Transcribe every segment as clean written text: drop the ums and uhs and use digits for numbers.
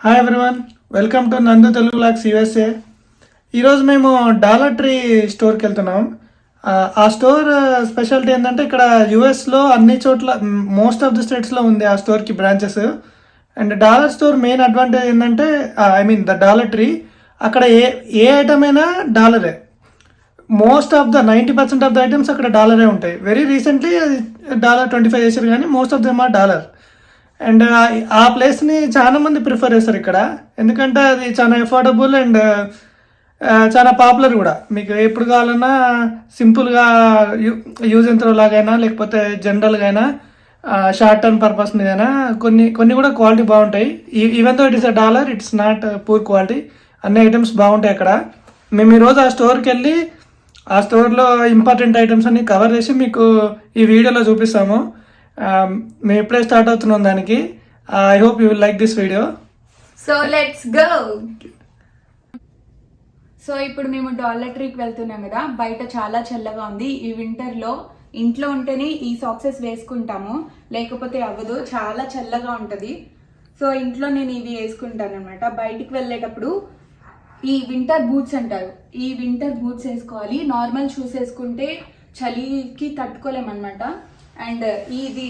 Hi everyone, welcome to నందు Telugu lakhs USA. ఈరోజు మేము డాలర్ ట్రీ స్టోర్కి వెళ్తున్నాం. ఆ స్టోర్ స్పెషాలిటీ ఏంటంటే ఇక్కడ యూఎస్లో అన్ని చోట్ల మోస్ట్ ఆఫ్ ది స్టేట్స్లో ఉంది ఆ స్టోర్కి branches. And dollar store main advantage ఏంటంటే ద డాలర్ ట్రీ అక్కడ ఏ ఐటమ్ అయినా డాలరే. Most of the 90% of the items అక్కడ డాలరే ఉంటాయి. వెరీ రీసెంట్లీ అది $25 చేశారు, కానీ most of them are dollar. And ఆ ప్లేస్ని చాలా మంది ప్రిఫర్ చేస్తారు ఇక్కడ, ఎందుకంటే అది చాలా అఫోర్డబుల్ అండ్ చాలా పాపులర్ కూడా. మీకు ఎప్పుడు కావాలన్నా సింపుల్గా యూజ్ అండ్ త్రో లాగైనా లేకపోతే జనరల్గా అయినా షార్ట్ టర్మ్ పర్పస్ మీదైనా కొన్ని కూడా క్వాలిటీ బాగుంటాయి. Even though it is a dollar, it's not poor quality. అన్ని ఐటమ్స్ బాగుంటాయి అక్కడ. మేము ఈరోజు ఆ స్టోర్కి వెళ్ళి ఆ స్టోర్లో ఇంపార్టెంట్ ఐటమ్స్ అన్ని కవర్ చేసి మీకు ఈ వీడియోలో చూపిస్తాము. మేము ఎప్పుడే స్టార్ట్ అవుతున్నాం దానికి. I hope you will like this video. So let's go. So ఇప్పుడు మేము డాలర్ ట్రీకి వెళ్తున్నాం కదా, బయట చాలా చల్లగా ఉంది. ఈ వింటర్ లో ఇంట్లో ఉంటేనే ఈ సాక్సెస్ వేసుకుంటాము, లేకపోతే అవ్వదు, చాలా చల్లగా ఉంటది. సో ఇంట్లో నేను ఇవి వేసుకుంటాను అనమాట. బయటికి వెళ్ళేటప్పుడు ఈ వింటర్ బూట్స్ అంటారు, ఈ వింటర్ బూట్స్ వేసుకోవాలి. నార్మల్ షూస్ వేసుకుంటే చలికి తట్టుకోలేమన్నమాట. అండ్ ఇది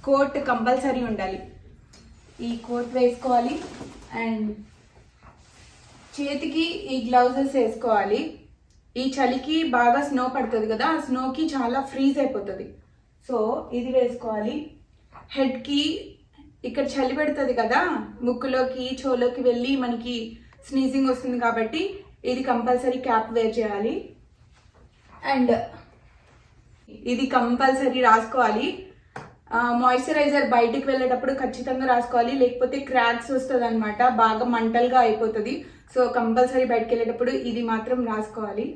కోట్ కంపల్సరీ ఉండాలి, ఈ కోట్ వేసుకోవాలి. అండ్ చేతికి ఈ గ్లౌజెస్ వేసుకోవాలి. ఈ చలికి బాగా స్నో పడుతుంది కదా, ఆ స్నోకి చాలా ఫ్రీజ్ అయిపోతుంది. సో ఇది వేసుకోవాలి. హెడ్కి ఇక్కడ చలి పెడుతుంది కదా, ముక్కులోకి చెవులోకి వెళ్ళి మనకి స్నీజింగ్ వస్తుంది కాబట్టి ఇది కంపల్సరీ క్యాప్ వేర్ చేయాలి. అండ్ ఇది కంపల్సరీ రాసుకోవాలి. మాయిశ్చరైజర్ బయటికి వెళ్ళేటప్పుడు ఖచ్చితంగా రాసుకోవాలి, లేకపోతే క్రాక్స్ వస్తుంది అనమాట, బాగా మంటలుగా అయిపోతుంది. సో కంపల్సరీ బయటకు వెళ్ళేటప్పుడు ఇది మాత్రం రాసుకోవాలి.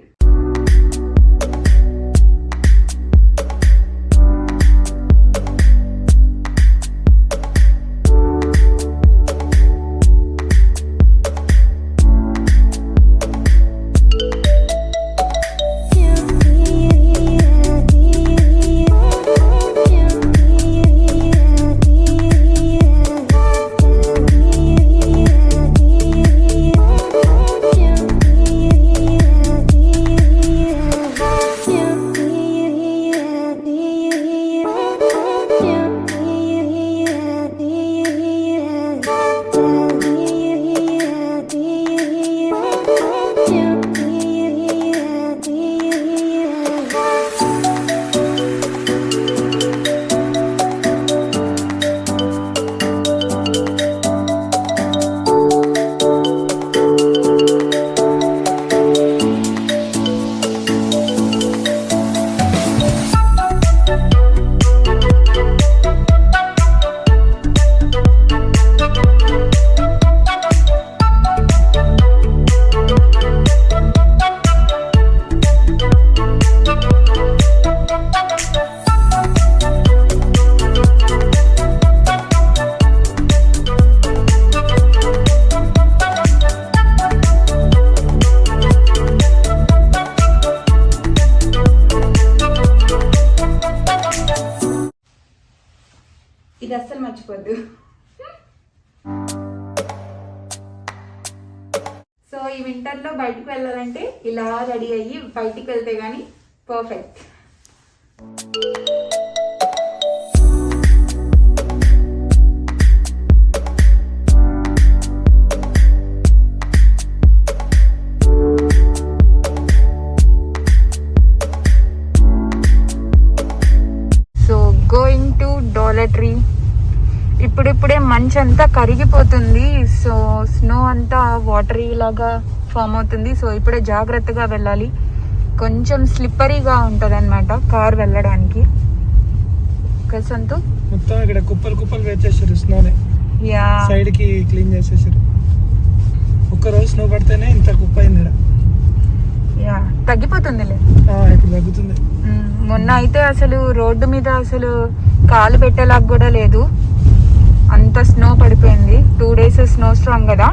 ఇది అస్సలు మర్చిపోద్దు. సో ఈ వింటర్లో బయటకు వెళ్ళాలంటే ఇలా రెడీ అయ్యి బయటికి వెళ్తే కానీ perfect. So going to dollar tree. ఇప్పుడిప్పుడే మంచు అంతా కరిగిపోతుంది. సో స్నో అంతా వాటరీ లాగా ఫామ్ అవుతుంది. సో ఇప్పుడే జాగ్రత్తగా వెళ్ళాలి, కొంచెం స్లిప్పరీగా ఉంటుంది అనమాట కార్ వెళ్ళడానికి. కసంతు మొత్తం ఇక్కడ కుప్పలు కుప్పలు వేసేసారు స్నోని, సైడ్ కి క్లీన్ చేసేసారు. ఒక్కరోజు స్నో పడితేనే ఇంత కుప్ప అయింది. తగ్గిపోతుందిలే, ఇప్పుడు తగ్గుతుంది. మొన్న అయితే అసలు రోడ్డు మీద అసలు కాలు పెట్టేలాగా కూడా లేదు, అంత స్నో పడిపోయింది. 2 days స్నో స్ట్రాంగ్ కదా.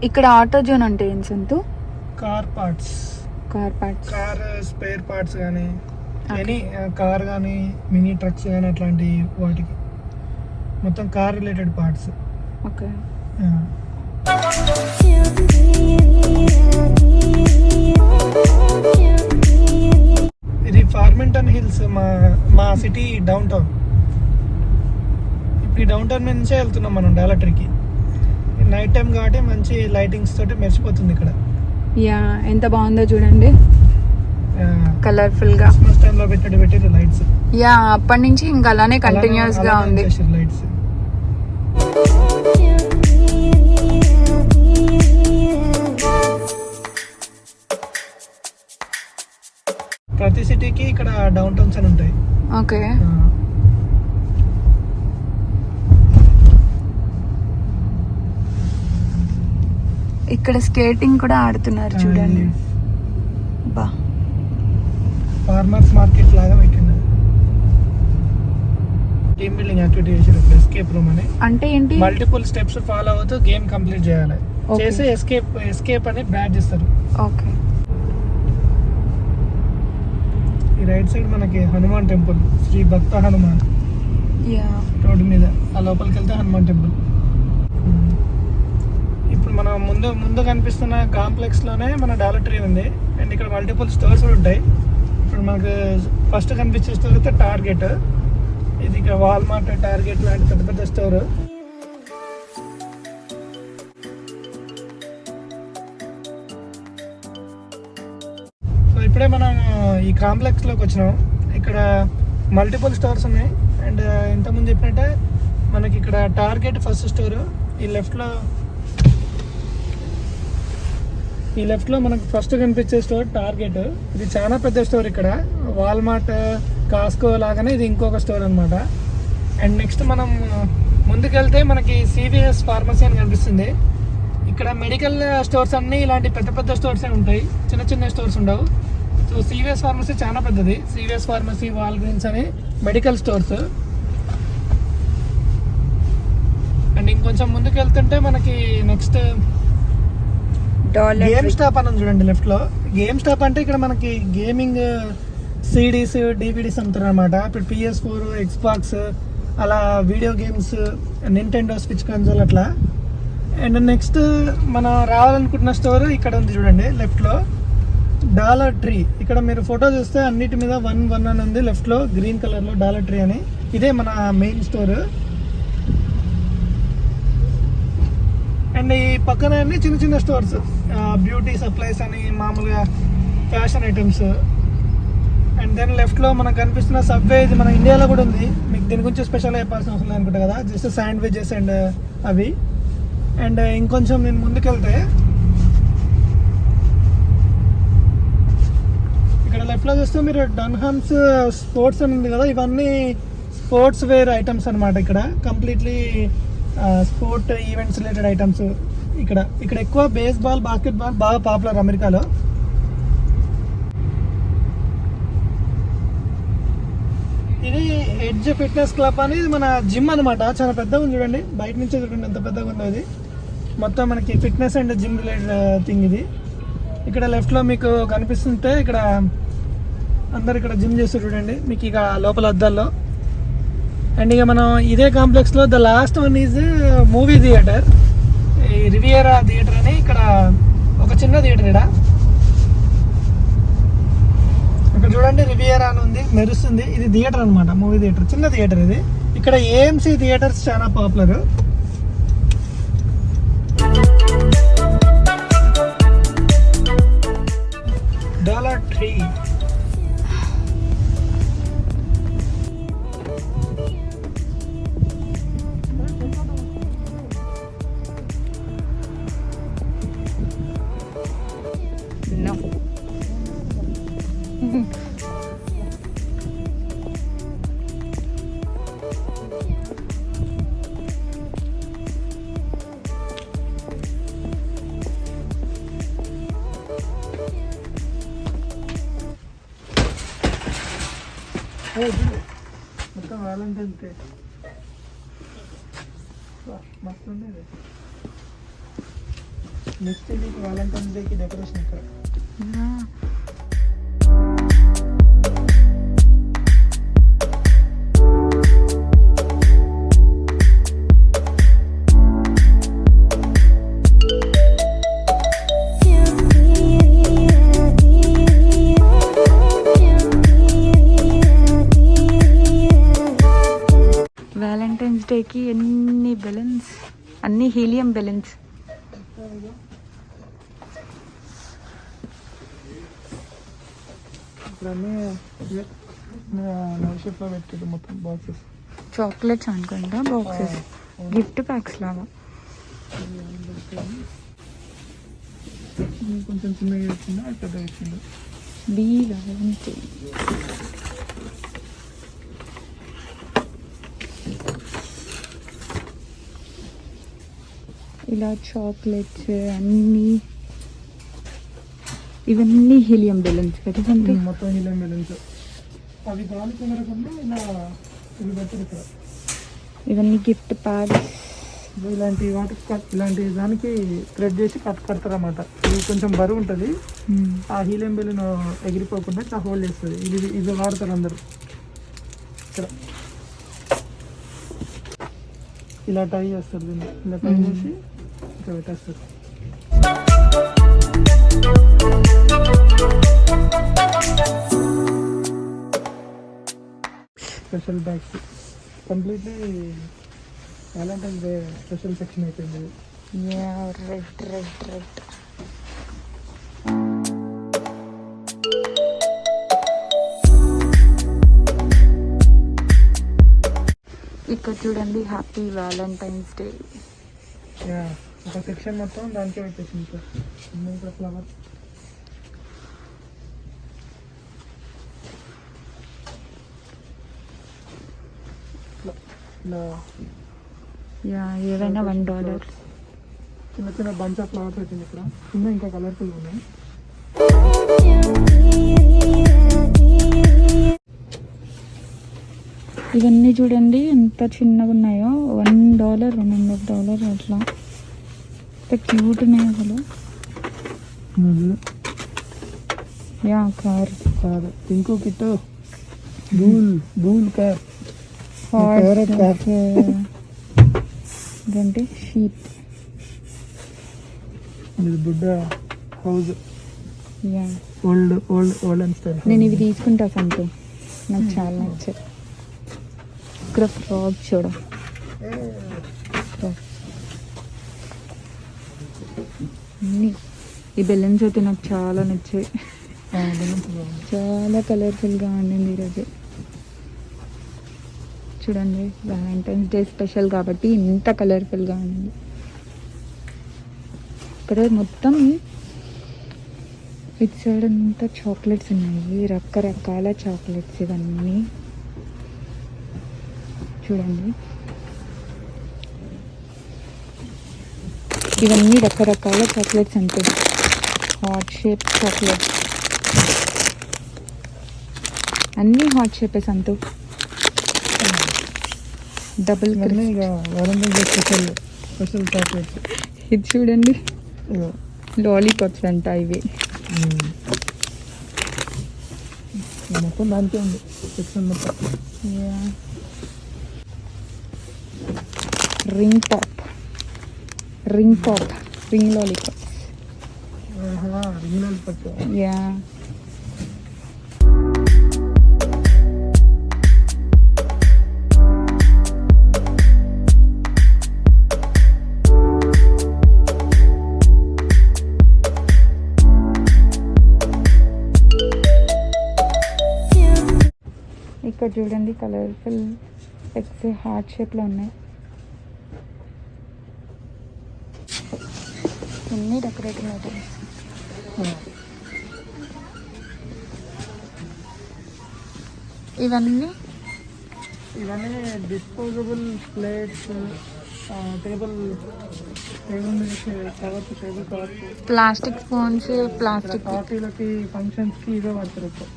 ఇక్కడ ఆటో జోన్ అంటే ఏం సంతు? Car parts, car parts, car spare parts కానీ ఎనీ కార్ కానీ మినీ ట్రక్స్ కానీ అట్లాంటి వాటికి మొత్తం కార్ రిలేటెడ్ పార్ట్స్. ఓకే. ఇది ఫార్మింగ్టన్ హిల్స్, మా సిటీ డౌన్ టౌన్. ఇప్పుడు ఈ డౌన్ టౌన్ మీద నుంచే వెళ్తున్నాం మనం డాలర్ ట్రీకి. నైట్ టైం కాబట్టి మంచి లైటింగ్స్ తోటి మెరిసిపోతుంది ఇక్కడ. యా, ఎంత బాగుందో చూడండి, కలర్ఫుల్ గా. క్రిస్మస్ టైం లో పెట్టారు లైట్స్. యా, అప్పటి నుంచి ఇంకా అలానే కంటిన్యూస్ గా ఉంది లైట్స్. ప్రతి సిటీకి ఇక్కడ డౌన్ టౌన్స్ అని ఉంటాయి. ఓకే. ఇక్కడ స్కేటింగ్ కూడా ఆడుతున్నారు చూడండి. బా, ఫార్మర్స్ మార్కెట్ లాగా పెట్టింది. టీమ్ బిల్డింగ్ యాక్టివిటీ చేసారు. ఎస్కేప్ రూమ్ అని అంటే ఏంటి? మల్టిపుల్ స్టెప్స్ ఫాలో అవుతూ గేమ్ కంప్లీట్ చేయాలి. చేసి ఎస్కేప్ అని బ్యాడ్ ఇస్తారు. ఓకే. ఈ రైట్ సైడ్ మనకి హనుమాన్ టెంపుల్, శ్రీ భక్త హనుమాన్. యా, రోడ్డు మీద ఆ లోపలికి వెళ్తే హనుమాన్ టెంపుల్. ఇప్పుడు మనం ముందు కనిపిస్తున్న కాంప్లెక్స్ లోనే మన డాలర్ ట్రీ ఉంది. అండ్ ఇక్కడ మల్టిపుల్ స్టోర్స్ కూడా ఉంటాయి. ఇప్పుడు మనకు ఫస్ట్ కనిపించే స్టోర్ అయితే టార్గెట్. ఇది ఇక్కడ వాల్మార్ట్, టార్గెట్ లాంటి పెద్ద పెద్ద స్టోర్. సో ఇప్పుడే మనం ఈ కాంప్లెక్స్ లోకి వచ్చినాం. ఇక్కడ మల్టిపుల్ స్టోర్స్ ఉన్నాయి. అండ్ ఇంతకుముందు చెప్పినట్టే మనకి ఇక్కడ టార్గెట్ ఫస్ట్ స్టోర్. ఈ లెఫ్ట్ లో మనకు ఫస్ట్ కనిపించే స్టోర్ టార్గెట్. ఇది చాలా పెద్ద స్టోర్. ఇక్కడ వాల్మార్ట్, కాస్కో లాగానే ఇది ఇంకొక స్టోర్ అనమాట. అండ్ నెక్స్ట్ మనం ముందుకెళ్తే మనకి CVS ఫార్మసీ అని కనిపిస్తుంది. ఇక్కడ మెడికల్ స్టోర్స్ అన్నీ ఇలాంటి పెద్ద పెద్ద స్టోర్సే ఉంటాయి, చిన్న చిన్న స్టోర్స్ ఉండవు. సో CVS ఫార్మసీ చాలా పెద్దది. CVS ఫార్మసీ, వాల్గ్రీన్స్ అని మెడికల్ స్టోర్స్. అండ్ ఇంకొంచెం ముందుకు వెళ్తుంటే మనకి నెక్స్ట్ గేమ్ స్టాప్ అని చూడండి లెఫ్ట్ లో. గేమ్ స్టాప్ అంటే ఇక్కడ మనకి గేమింగ్ CDs, DVDs అమ్ముతారు అనమాట. ఇప్పుడు PS4, Xbox అలా video games, Nintendo switch console అట్లా. అండ్ నెక్స్ట్ మనం రావాలనుకుంటున్న స్టోర్ ఇక్కడ ఉంది చూడండి లెఫ్ట్ లో, డాలర్ ట్రీ. ఇక్కడ మీరు ఫోటో చూస్తే అన్నిటి మీద 1 అని ఉంది లెఫ్ట్ లో, గ్రీన్ కలర్ లో డాలర్ ట్రీ అని. ఇదే మన మెయిన్ స్టోర్. అండ్ ఈ పక్కన అన్ని చిన్న చిన్న స్టోర్స్, బ్యూటీ సప్లైస్ అని, మామూలుగా fashion items. And then left లో మనకు కనిపిస్తున్న సబ్వే, ఇది మన ఇండియాలో కూడా ఉంది. మీకు దీని గురించి స్పెషల్ చెప్పాల్సిన అవసరం లేదు అనుకుంటా కదా, జస్ట్ శాండ్విచెస్ అండ్ అవి. అండ్ ఇంకొంచెం నేను ముందుకెళ్తే ఇక్కడ లెఫ్ట్ లో చూస్తే మీరు డన్హామ్స్ స్పోర్ట్స్ అని ఉంది కదా, ఇవన్నీ స్పోర్ట్స్ వేర్ ఐటమ్స్ అనమాట. ఇక్కడ completely sport events related items. ఇక్కడ ఎక్కువ బేస్బాల్, బాస్కెట్బాల్ బాగా పాపులర్ అమెరికాలో. ఇది ఎడ్జ్ ఫిట్నెస్ క్లబ్ అని, ఇది మన జిమ్ అనమాట. చాలా పెద్దగా ఉంది చూడండి, బయట నుంచి చూడండి ఎంత పెద్దగా ఉందో. ఇది మొత్తం మనకి fitness and gym related thing ఇది. ఇక్కడ లెఫ్ట్లో మీకు కనిపిస్తుంటే ఇక్కడ అందరు ఇక్కడ జిమ్ చేస్తారు చూడండి మీకు ఇక లోపల అద్దాల్లో. అండ్ ఇక మనం ఇదే కాంప్లెక్స్లో the last one is movie theatre, ఈ రివియరా థియేటర్ అని. ఇక్కడ ఒక చిన్న థియేటర్ ఇక్కడ చూడండి, రివియరా అని ఉంది, మెరుస్తుంది. ఇది థియేటర్ అనమాట, మూవీ థియేటర్, చిన్న థియేటర్ ఇది. ఇక్కడ AMC థియేటర్స్ చాలా పాపులర్. Dollar tree. మొత్తం వ్యాలంటైన్స్ డే మస్తు ఉండేది. నెక్స్ట్ ఇది వ్యాలంటైన్స్ డేకి డెకరేషన్ ఇక్కడ. వ్యాలంటైన్స్ డేకి ఎన్ని బెలూన్స్, అన్ని హీలియం బెలూన్స్. ఇక్కడ అన్నీ నవ్ షేప్లో పెట్టారు మొత్తం బాక్సెస్. చాక్లెట్స్ అనుకుంటా, బాక్సెస్, గిఫ్ట్ ప్యాక్స్ లాగా. కొంచెం చిన్నగా వచ్చిందా పెద్దగా వచ్చిందా? Be Valentine. ఇలా చాక్లెట్స్ అన్నీ, ఇవన్నీ హీలియం బెలూన్స్ కదా. మొత్తం హీలియం బెలూన్స్. అవి గాలి కెమెరాకుండా ఇలా ఇవి పెట్టారు ఇక్కడ. ఇవన్నీ గిఫ్ట్ ప్యాక్స్. ఇలాంటి వాటర్ ఇలాంటి దానికి థ్రెడ్ చేసి కడతారు అన్నమాట. ఇది కొంచెం బరువు ఉంటుంది. ఆ హీలియం బెలూన్ ఎగిరిపోకుండా ఇట్లా హోల్డ్ చేస్తుంది. ఇది వాడతారు అందరూ. ఇక్కడ ఇలా టై చేస్తారు దీన్ని. ఇలా టై చేసి ఇక్కడ పెట్టేస్తారు. Special bags completely Valentine's day special section అయిపోయింది. రెడ్. ఇక్కడ చూడండి, హ్యాపీ వ్యాలంటైన్స్ డే. ఒక సెక్షన్ మొత్తం దానికే పెట్టేసింది సార్. ఇంకా ఫ్లవర్స్. ఏవైనా $1. చిన్న చిన్న బంచ్ ఆఫ్ ఫ్లవర్స్ వచ్చింది ఇక్కడ. కింద ఇంకా కలర్ఫుల్ ఉన్నాయి. ఇవన్నీ చూడండి ఎంత చిన్నగా ఉన్నాయో. $1, $1.5 అట్లా. ఎంత క్యూట్ ఉన్నాయి అసలు. Car pink kit bool car. ఇదంటే షీప్. ఇది బుడ్డ హౌస్. Old and style. నేను ఇవి తీసుకుంటా సంతు, నాకు చాలా నచ్చాయి. ఇక్కడ ఫ్రాగ్ చూడ. ఈ బెలూన్స్ అయితే నాకు చాలా నచ్చాయి. చాలా కలర్ఫుల్గా ఉండింది ఈరోజు. చూడండి, వ్యాలంటైన్స్ డే స్పెషల్ కాబట్టి ఇంత కలర్ఫుల్గా ఉంది. ఇక్కడ మొత్తం ఇటు సైడ్ అంతా చాక్లెట్స్ ఉన్నాయి, రకరకాల చాక్లెట్స్. ఇవన్నీ చూడండి, ఇవన్నీ రకరకాల చాక్లెట్స్. అంటే హార్ట్ షేప్ చాక్లెట్స్, అన్నీ హార్ట్ షేపే సంతు. Double special chocolates. ఇది చూడండి, లాలీపాప్స్ అంట ఇవి. మొత్తం దానికే ఉంది సెక్షన్ మొత్తం. Ring pop, ring lollipops. Yeah, ఇక్కడ చూడండి కలర్ఫుల్ ఎగ్స్ హార్ట్ షేప్లో ఉన్నాయి. అన్నీ డెకరేటింగ్ ఐటమ్స్. ఇవన్నీ disposable plates, table covers, plastic spoons, plastic పార్టీలకి ఫంక్షన్స్కి ఇవే వాడతారు ఎక్కువ.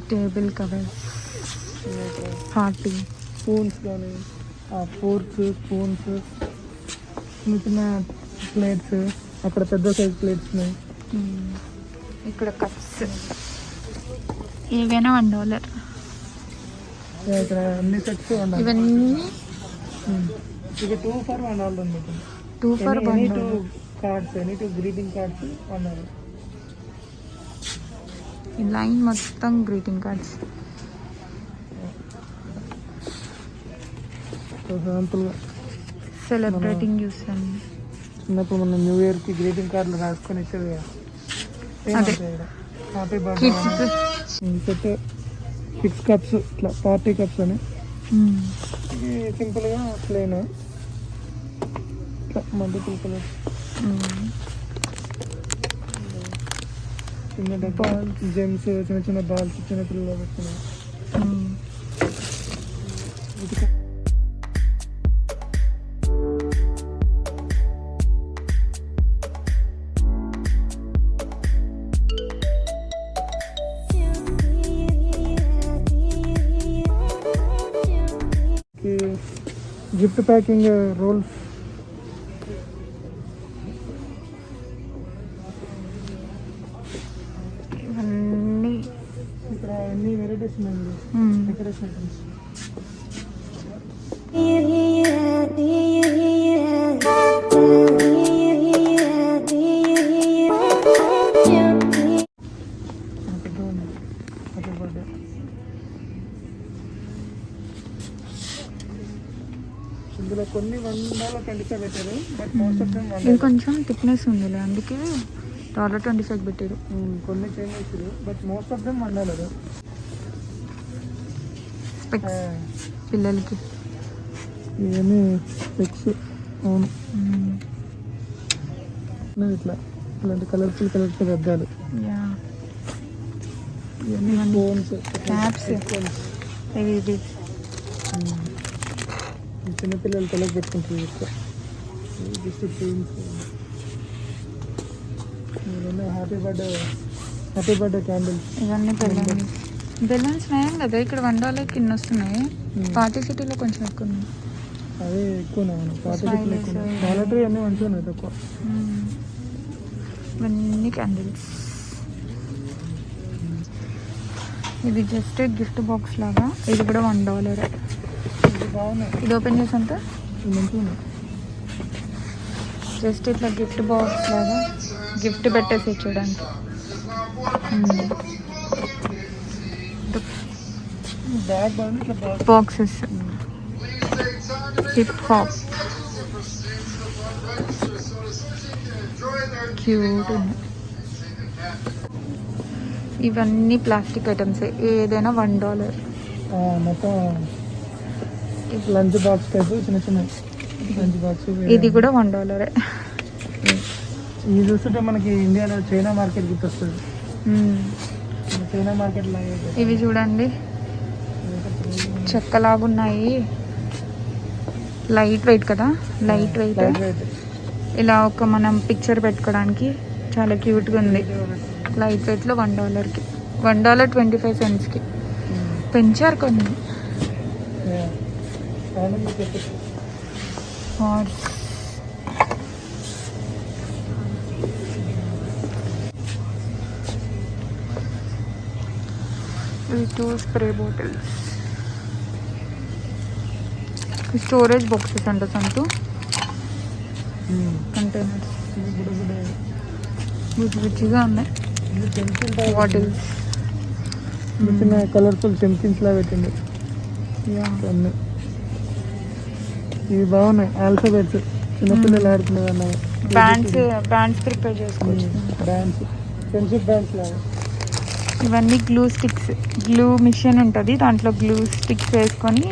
టేబుల్ కవర్స్, పార్టీ స్పూన్స్ కానీ ఫోర్క్స్ స్పూన్స్ చిన్న చిన్న ప్లేట్స్, అక్కడ పెద్ద సైజ్ ప్లేట్స్ ఉన్నాయి. ఇక్కడ కప్స్ ఏవైనా $1. ఇక్కడ అన్ని సెట్స్ ఉండాలి. ఇవన్నీ ఇక 2 for $1 ఉంది. 2 for any $1. 2 cards, any 2 greeting cards $1. ఈ లైన్ మొత్తం గ్రీటింగ్ కార్డ్స్. సింపుల్గా సెలబ్రేటింగ్ చూసాను. చిన్నప్పుడు మనం న్యూ ఇయర్కి గ్రీటింగ్ కార్డులు రాసుకొని ఇచ్చేది కదా. అదే. హ్యాపీ బర్త్డే సెట్ 6 కప్స్, ఇట్లా పార్టీ కప్స్ అని. ఇది సింపుల్గా ప్లేన్, ఇట్లా మల్టిపుల్ కలర్స్. చిన్న డబ్బా జెమ్స్, చిన్న చిన్న బాల్స్, చిన్న పిల్లలు పెట్టుకున్నాయి. గిఫ్ట్ ప్యాకింగ్ రోల్స్, ఇవన్నీ ఇక్కడ ఎన్ని వెరైటీస్ ఉన్నాయి. Decoration items. Happy birthday. ఇందులో కొన్ని $1.25 పెట్టారు, బట్ మోస్ట్ ఆఫ్ దెమ్ ఇది కొంచెం థిక్నెస్ ఉందిలే, అందుకే $1.25 పెట్టారు. కొన్ని చేంజ్ చేసారు, but most of them $1. Specs పిల్లలకి. ఇవన్నీ స్పెక్స్. అవును, ఇట్లా ఇలాంటి కలర్ఫుల్ అద్దాలు. యా, ఇవన్నీ ఫోన్స్, క్యాప్స్. ఇవి చిన్నపిల్లలు తలకు పెట్టుకుంటారు ఎక్కువ. Just pains. ఇవన్నీ హ్యాపీ బర్త్డే క్యాండిల్స్. ఇవన్నీ బెలూన్స్ నయం కదా. ఇక్కడ $1 కింద వస్తున్నాయి. పార్టీ సిటీలో కొంచెం ఎక్కువ ఉన్నాయి. అదే ఎక్కువ డాలర్ ట్రీ అన్నీ మంచిగా ఉన్నాయి, తక్కువ. ఇవన్నీ క్యాండిల్స్. ఇది జస్ట్ గిఫ్ట్ బాక్స్ లాగా. ఇది కూడా $1. ఇది బాగున్నాయి. ఇది ఓపెన్ చేసంత ఇది మంచిగా ఉన్నాయి. జస్ట్ ఇట్లా గిఫ్ట్ బాక్స్ లాగా గిఫ్ట్ పెట్టేసి ఇచ్చడానికి. బ్యాగ్ బాగుంది, ఇట్లా box. Boxes. Hip hop cute. ఇవన్నీ ప్లాస్టిక్ ఐటమ్స్. ఏదైనా $1. మొత్తం లంచ్ బాక్స్ టైప్ చిన్న చిన్న లంచ్ బాక్స్. ఇది కూడా $1. ఇది చూస్తుంటే మనకి ఇండియాలో చైనా మార్కెట్ గుర్తొస్తుంది. చైనా మార్కెట్ లాగా. ఇవి చూడండి, చెక్కలాగున్నాయి. లైట్ వెయిట్ కదా, లైట్ వెయిట్. ఇలా ఒక మనం పిక్చర్ పెట్టుకోవడానికి చాలా క్యూట్గా ఉంది. లైట్ వెయిట్లో $1కి, $1.25కి పెంచారు కొన్ని. హార్స్. ఇవి 2 స్ప్రే బాటిల్స్. స్టోరేజ్ బాక్సెస్ అంట సంతు. కంటైనర్స్ రుచిగా ఉన్నాయి. బాటిల్స్. చిన్న కలర్ఫుల్ చెంకిన్స్ లా పెట్టింది. అన్నీ ఇవి బాగున్నాయి. ఆల్ఫాబెట్స్ చిన్నపిల్లలు ఆడుకునేవి అన్నవి. బ్యాండ్స్ ప్రిపేర్ చేసుకోవచ్చు. బ్యాండ్స్, ఫ్రెండ్షిప్ బ్యాండ్స్ లాగా. ఇవన్నీ గ్లూ స్టిక్స్. గ్లూ మిషన్ ఉంటుంది, దాంట్లో గ్లూ స్టిక్స్ వేసుకొని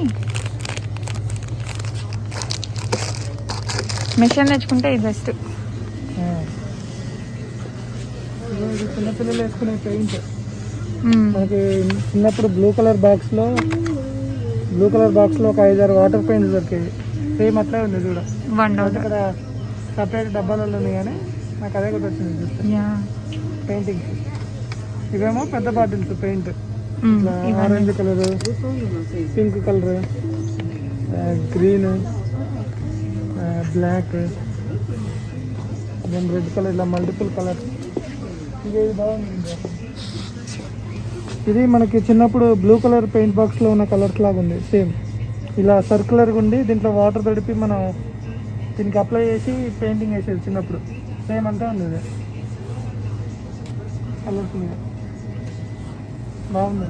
మిషన్ తెచ్చుకుంటే ఇది బెస్ట్. చిన్నపిల్లలు వేసుకునే పెయింట్. మనకి చిన్నప్పుడు బ్లూ కలర్ బాక్స్ లో ఒక 5-6 వాటర్ పెయింట్స్ దొరికేవి. సేమ్ అట్లా ఉంది చూడ. ఇక్కడ సపరేట్ డబ్బాలలో ఉన్నాయి, కానీ నాకు అదే కూడా వచ్చింది చూస్తే. పెయింటింగ్స్ ఇవేమో పెద్ద bottles paint. Orange colour, pink colour, green, black, then red colour, ఇలా మల్టిపుల్ కలర్. ఇది బాగుంది. ఇది మనకి చిన్నప్పుడు బ్లూ కలర్ పెయింట్ బాక్స్లో ఉన్న కలర్స్ లాగా ఉంది. సేమ్ ఇలా సర్క్యులర్గా ఉండి దీంట్లో వాటర్ తడిపి మనం దీనికి అప్లై చేసి పెయింటింగ్ వేసేది చిన్నప్పుడు. సేమ్ అంతా ఉంది ఇది. కలర్ఫుల్గా బాగుంది.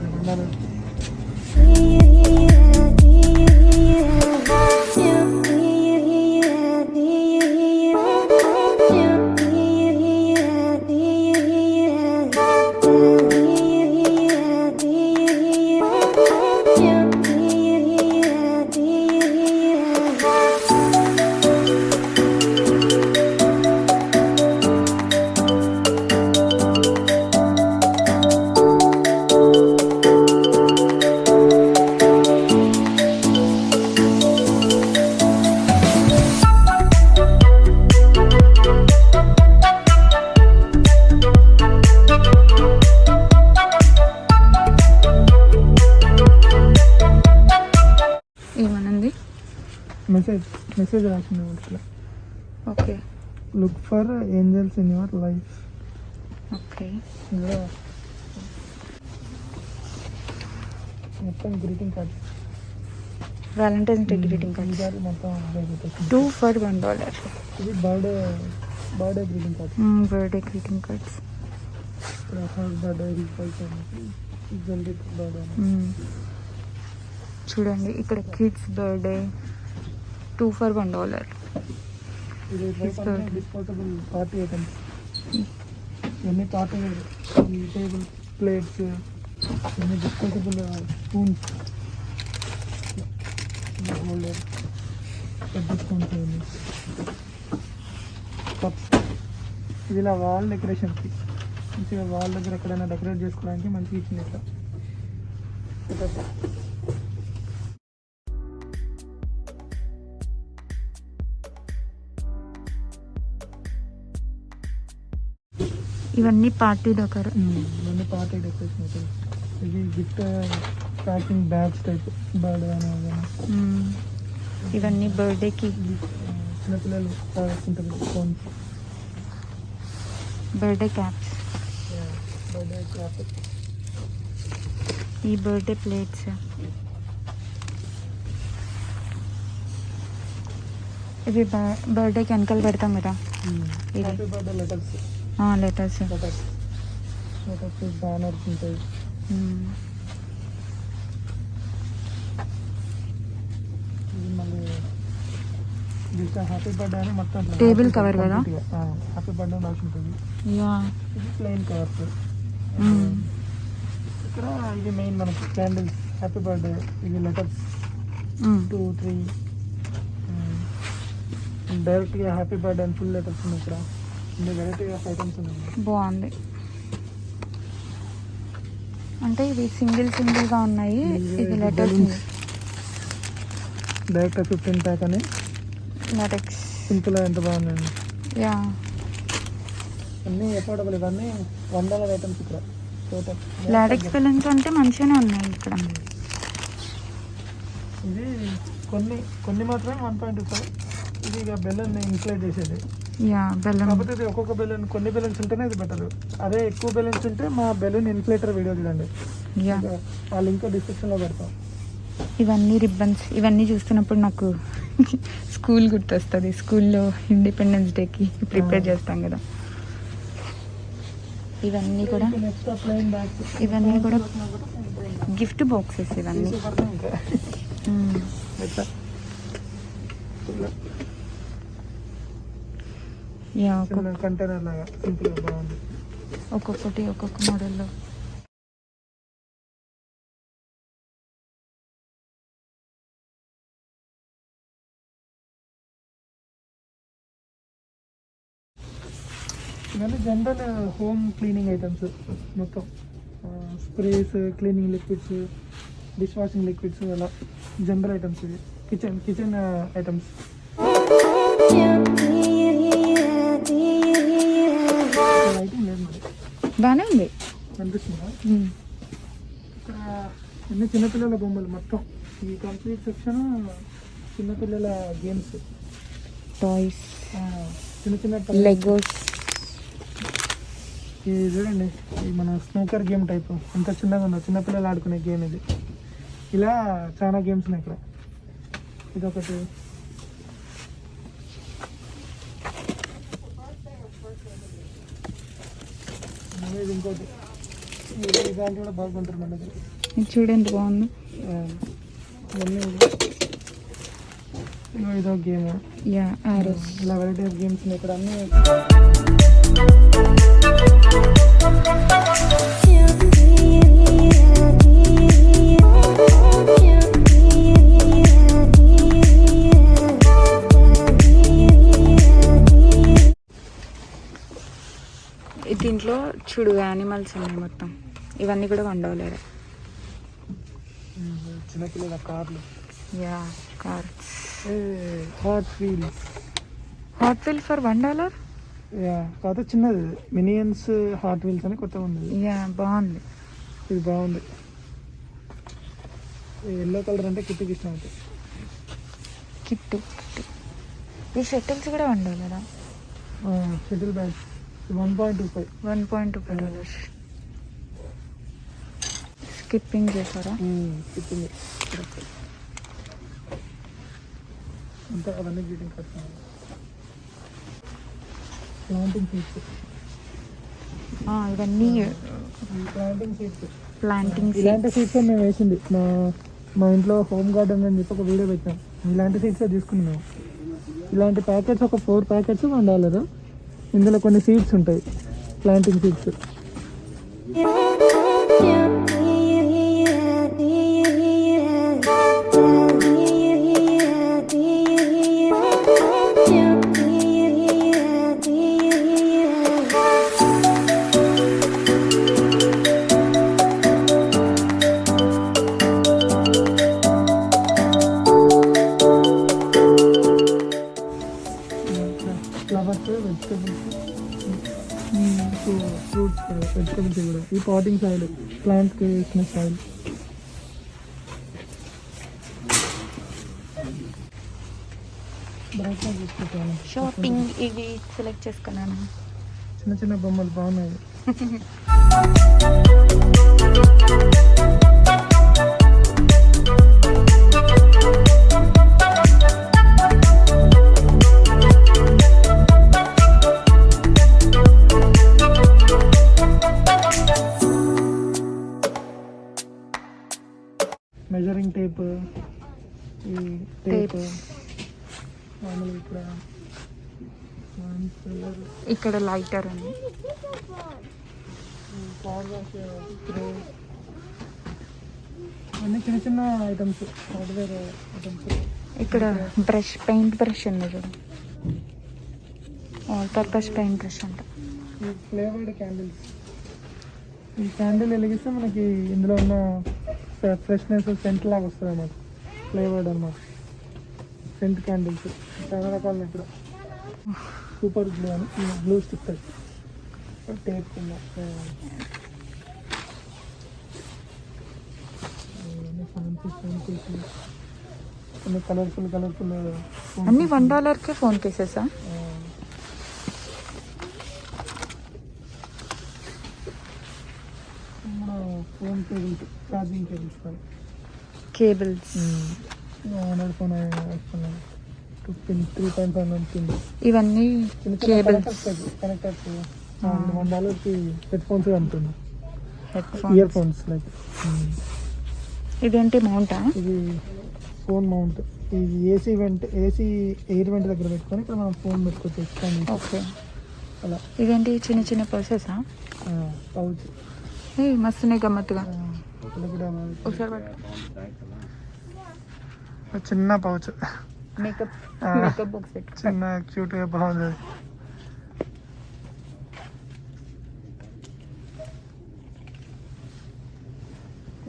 ఏమనంది? మెసేజ్ రాసింది ఇట్లా, okay look for angels in your life. Okay ఇలా మొత్తం greeting card, Valentine's day greeting cards ఈసారి మొత్తం అదే పెట్టేసింది. 2 for $1. ఇది birthday greeting card. Birthday greeting cards. Birthday జల్దీ బర్త్డే. చూడండి ఇక్కడ కిడ్స్ బర్త్డే 2 for $1. ఇది డిస్పోజబుల్ పార్టీ ఐటమ్స్. ఇవన్నీ పార్టీ టేబుల్ ప్లేట్స్, ఇవన్నీ డిస్పోజబుల్ స్పూన్స్, హోల్డర్, స్పూన్స్, ఇవన్నీ కప్స్. ఇది ఇలా వాల్ డెకరేషన్కి మంచిగా వాల్ దగ్గర ఎక్కడైనా డెకరేట్ చేసుకోవడానికి మంచిగా ఇచ్చింది ఇట్లా. ఇవన్నీ పార్టీ డెకర్. ఇవన్నీ పార్టీ డెకరేషన్ అవుతుంది. ఇది gift packing bags type birthday అని. ఇవన్నీ బర్త్డేకి చిన్నపిల్లలు ఉంటుంది phones, birthday caps, birthday cap, ఈ బర్త్డే ప్లేట్స్. ఇవి బర్త్డేకి వెనకాల పెడతాం కదా. ఇది happy birthday letters, letters. Banners ఉంటాయి. ఇది మళ్ళీ హ్యాపీ బర్త్డే అని మొత్తం టేబుల్ కవర్ కదా. హ్యాపీ బర్త్డే రాసి ఉంటుంది. యా ఇది ప్లెయిన్ కవర్స్. ఇక్కడ ఇది మెయిన్ మనకి క్యాండిల్స్, హ్యాపీ బర్త్డే. ఇది లెటర్స్ 2, 3 డైరెక్ట్గా హ్యాపీ బర్త్డే అని ఫుల్ లెటర్స్ ఉన్నాయి. ఇక్కడ ఇన్ని వెరైటీ ఆఫ్ ఐటమ్స్ ఉన్నాయి. బాగుంది. అంటే ఇవి సింగిల్గా ఉన్నాయి. ఇది లెటర్స్ డైరెక్ట్ 15 ప్యాక్ అని లాటెక్స్ సింపుల్. ఎంత బాగుందండి. యా అన్నీ ఎఫోర్డబుల్. ఇవన్నీ $1 ఐటమ్స్ ఇక్కడ టోటల్. లాటెక్స్ బెలూన్స్ అంటే మంచిగానే ఉన్నాయి ఇక్కడ. ఇది కొన్ని మాత్రమే 1.25. ఇది ఇక బెలూన్ ఇన్ఫ్లేట్ చేసేది. Yeah balloon. కాకపోతే ఇది ఒక్కొక్క బెలూన్, కొన్ని బెలూన్స్ ఉంటేనే ఇది బెటర్. అదే ఎక్కువ బెలూన్స్ ఉంటే మా బెలూన్ ఇన్ఫ్లేటర్ వీడియో చూడండి. యా ఆ లింక్ డిస్క్రిప్షన్లో పెడతాం. ఇవన్నీ రిబ్బన్స్. ఇవన్నీ చూస్తున్నప్పుడు నాకు స్కూల్ గుర్తొస్తుంది. స్కూల్లో ఇండిపెండెన్స్ డేకి ప్రిపేర్ చేస్తాం కదా. ఇవన్నీ కూడా నెక్స్ట్ ప్లెయిన్ బ్యాగ్స్. ఇవన్నీ కూడా గిఫ్ట్ బాక్సెస్ ఇవన్నీ. యా కంటైనర్ లాగా సింపుల్గా బాగుంది. ఒక్కొక్కటి ఒక్కొక్క మోడల్లో. ఇవన్నీ జనరల్ హోమ్ క్లీనింగ్ ఐటమ్స్ మొత్తం. Sprays, cleaning liquids, dish washing liquids, అలా జనరల్ ఐటమ్స్. ఇవి కిచెన్ ఐటమ్స్. లైటింగ్ లేదు మరి, బాగానే ఉంది. కనిపిస్తుందా? ఇక్కడ అన్ని చిన్నపిల్లల బొమ్మలు మొత్తం. ఈ కంప్లీట్ సెక్షన్ చిన్నపిల్లల గేమ్స్, టాయ్స్, చిన్న చిన్న లెగోస్. ఇది చూడండి, ఇది మన స్నూకర్ గేమ్ టైప్, ఎంత చిన్నగా ఉందో, చిన్నపిల్లలు ఆడుకునే గేమ్ ఇది. ఇలా చాలా గేమ్స్ ఉన్నాయి ఇక్కడ. ఇదొకటి, ఇది ఇంకోటి, ఇలాంటి కూడా బాగుంటుంది మన దగ్గర. ఇది చూడండి బాగుంది. ఇవన్నీ ఇదో గేమ్. Yeah, Aorus. ఇలా వెరైటీ ఆఫ్ గేమ్స్ ఉన్నాయి ఇక్కడ అన్నీ. దీంట్లో చూడు యానిమల్స్ ఉన్నాయి మొత్తం. ఇవన్నీ కూడా $1. చిన్నపిల్లల కార్లు. Yeah, cars. Hot wheels. Hot wheel for $1. Yeah, కాకపోతే చిన్నది, మినియన్స్ హాట్ వీల్స్ అని కొత్తగా ఉంది. యా, బాగుంది. ఇది బాగుంది. ఎల్లో కలర్ అంటే కిట్టికి ఇష్టం అవుతుంది. కిట్టు. ఈ షటిల్స్ కూడా $1. Shuttle bags 1.25. $1.25. స్కిప్పింగ్ చేశారా? కిట్టింగ్ అంతా అవన్నీ గీటింగ్ కట్టినాను. Planting seeds. ఇవన్నీ ప్లాంటింగ్ సీడ్స్. ప్లాంటింగ్. ఇలాంటి సీడ్స్ మేము వేసింది మా ఇంట్లో హోమ్ గార్డెన్ అని చెప్పి ఒక వీడియో పెట్టాం. ఇలాంటి సీడ్స్ తీసుకున్నాం మేము. ఇలాంటి ప్యాకెట్స్ ఒక 4 ప్యాకెట్స్ $1. ఇందులో కొన్ని సీడ్స్ ఉంటాయి, planting seeds. Flowers, vegetables, fruits, vegetables కూడా. ఈ పాటింగ్ సాయిల్, ప్లాంట్కి వేసిన సాయిల్. బ్రైట్నెస్ తీసుకుంటాను. షాపింగ్ ఇవి సెలెక్ట్ చేసుకున్నాను. చిన్న చిన్న బొమ్మలు బాగున్నాయి. మెజరింగ్ టేప్, ఈ టేప్ మామూలు. ఇక్కడ లైటర్ ఉంది. అన్ని చిన్న చిన్న ఐటమ్స్, హార్డ్వేర్ ఐటమ్స్. ఇక్కడ బ్రష్, పెయింట్ బ్రష్ ఉంది చూడు, ఆల్ పర్పస్ పెయింట్ బ్రష్ అంట. ఈ ఫ్లేవర్డ్ క్యాండిల్స్. ఈ క్యాండిల్ వెలిగిస్తే మనకి ఇందులో ఉన్న ఫ్రెష్నెస్, సెంట్ లాగా వస్తుంది అన్నమాట. ఫ్లేవర్డ్ అన్నమాట, సెంట్ క్యాండిల్స్. చాలా రకాలు ఇక్కడ. సూపర్ గ్లూ అని గ్లూ స్టిక్ టేప్ అన్ని కలర్ఫుల్ అన్ని $1కే ఫోన్ కేసెసా? Phone cables, charging cables, cables. Phone 3.5 pin. ఇవన్నీ కేబుల్స్. కనెక్టర్స్. $1కి హెడ్ ఫోన్స్ అమ్ముతుంది. Head earphones like. ఇదేంటి మౌంటా? ఇది ఫోన్ మౌంట్. ఇది ఏసీ ఎయిర్ వెంట్ దగ్గర పెట్టుకొని ఇక్కడ మనం ఫోన్ పెట్టుకోవచ్చు. ఓకే, అలా. ఇదేంటి చిన్న చిన్న పర్సెసా? పౌచ్. మస్తున్నాయి గమ్మత్తుగా. ఒకసారి చిన్న పౌచ్, మేకప్ బాక్స్ పెట్టు. చిన్న క్యూట్గా బాగుంది.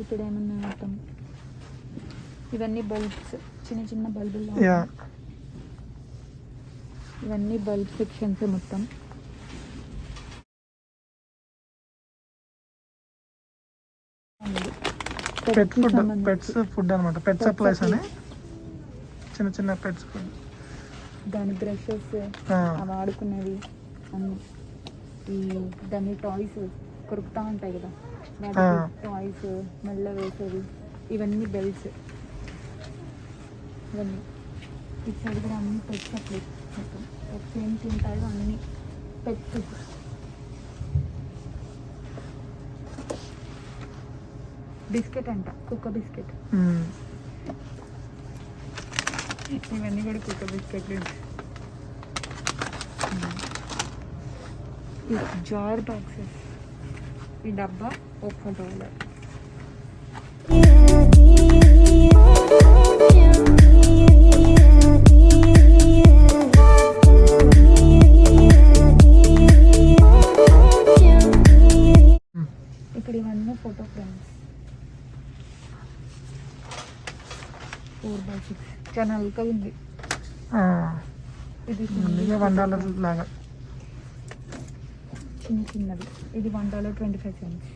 ఇక్కడ ఏమన్నా మొత్తం ఇవన్నీ బల్బ్స్, చిన్న చిన్న బల్బులు. ఇవన్నీ బల్బ్ సెక్షన్స్ మొత్తం. పెట్స్ ఫుడ్ అనమాట. పెట్ సప్లైస్ అని చిన్న చిన్న పెట్స్ ఫుడ్. దాని బ్రషెస్ అవి ఆడుకునేవి అన్ని, ఈ దాని టాయ్స్ కొరుకుతూ ఉంటాయి కదా వాటి టాయ్స్ మెల్ల వేసేవి, ఇవన్నీ బెల్ట్స్, ఇవన్నీ ఇటు సైడ్ కూడా అన్ని పెట్స్ అట్లే మొత్తం ఏం తింటాయో అన్ని పెట్స్. బిస్కెట్ అంట, కుక్క బిస్కెట్. ఇవన్నీ కూడా కుక్క బిస్కెట్లు. ఈ జార్ బాక్సెస్, ఈ డబ్బా $1. ఇక్కడ ఇవన్నీ ఫోటో ఫ్రేమ్స్ 4x6 చాలా అల్కగా ఉంది. ఇది $1 లాగా చిన్న చిన్నది. ఇది $1.25.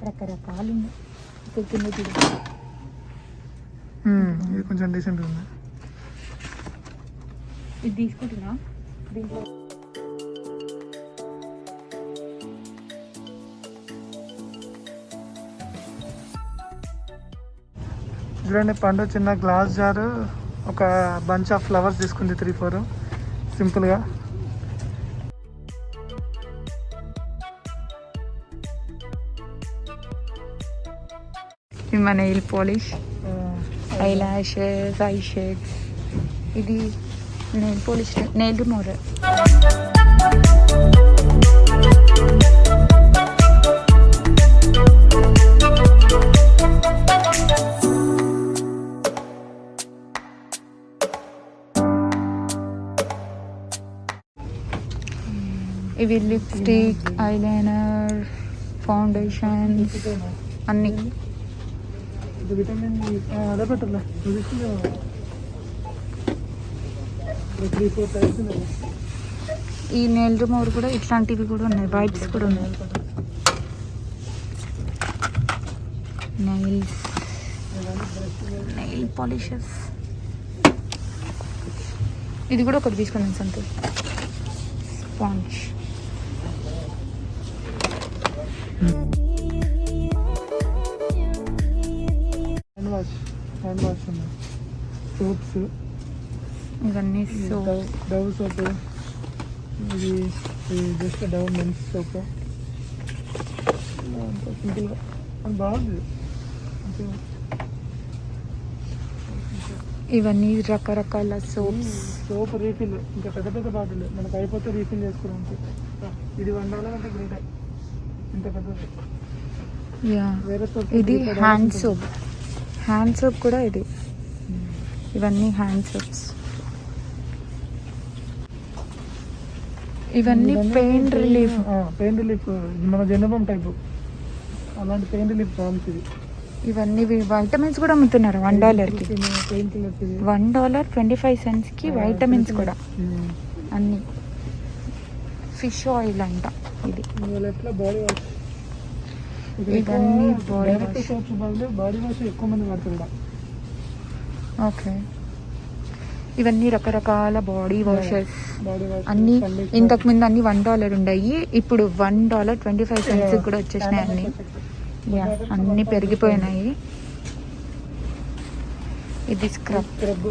రకరకాలు ఉన్నాయి. ఇక్కడ కింద చూడండి, ఇది కొంచెం డీసెంట్ ఉంది. ఇది తీసుకుంటున్నా. దీంట్లో చూడండి, పండు చిన్న గ్లాస్ జారు, ఒక బంచ్ ఆఫ్ ఫ్లవర్స్ తీసుకుంది 3-4 సింపుల్గా. ఇది మన nail polish, I lashes, I shades. ఇది నెయిల్ పాలిష్, నెయిల్ రిమూవర్. ఇవి లిప్స్టిక్, ఐలైనర్, ఫౌండేషన్స్ అన్నీ. విటమిన్ అదే పెట్టలే 3-4 టైప్స్. ఈ నెయిల్ రిమూవర్ కూడా ఇట్లాంటివి కూడా ఉన్నాయి, వైప్స్ కూడా ఉన్నాయి. Nails, nail polishes. ఇది కూడా ఒకటి తీసుకున్నాను సంతోష్. స్పాంజ్. హ్యాండ్ వాష్ ఉన్నాయి, సోప్స్, ఇవన్నీ సోప్. డవ్ సోప్, ఇది జస్ట్ డవ్ మెన్స్ సోప్. సింపుల్గా బాగుంది. ఇవన్నీ రకరకాల సోప్స్. సోప్ రీఫిల్, ఇంకా పెద్ద పెద్ద బాటిల్ మనకు అయిపోతే రీఫిల్ చేసుకోవడానికి. ఇది $1 అంటే గ్రేట్. ఇంత పెద్దది. యా, వేరే సోప్ ఇది హ్యాండ్ సోప్. హ్యాండ్ సోప్ కూడా ఇది. ఇవన్నీ హ్యాండ్ సోప్స్. ఇవన్నీ పెయిన్ రిలీఫ్. పెయిన్ రిలీఫ్ మన జెండబం టైపు అలాంటి పెయిన్ రిలీఫ్ బాల్స్ ఇది. ఇవన్నీ వైటమిన్స్ కూడా అమ్ముతున్నారు $1కి. పెయిన్ కిల్లర్స్ ఇది. $1.25కి వైటమిన్స్ కూడా అన్నీ. ఫిష్ ఆయిల్ అంట ఇది. ఎట్లా బాడీ వాష్, ఇవన్నీ బాడీ డైరెక్ట్ వాష్. సోప్స్ బదులు బాడీ వాష్ ఎక్కువ మంది వాడుతుండ. ఓకే, ఇవన్నీ రకరకాల బాడీ వాషెస్ బాడీ వాష్ అన్నీ. ఇంతకు ముందు అన్ని $1 ఉన్నాయి, ఇప్పుడు $1.25 కూడా వచ్చేసినాయి అన్ని. యా, అన్నీ పెరిగిపోయినాయి. ఇది స్క్రబ్. స్క్రబ్.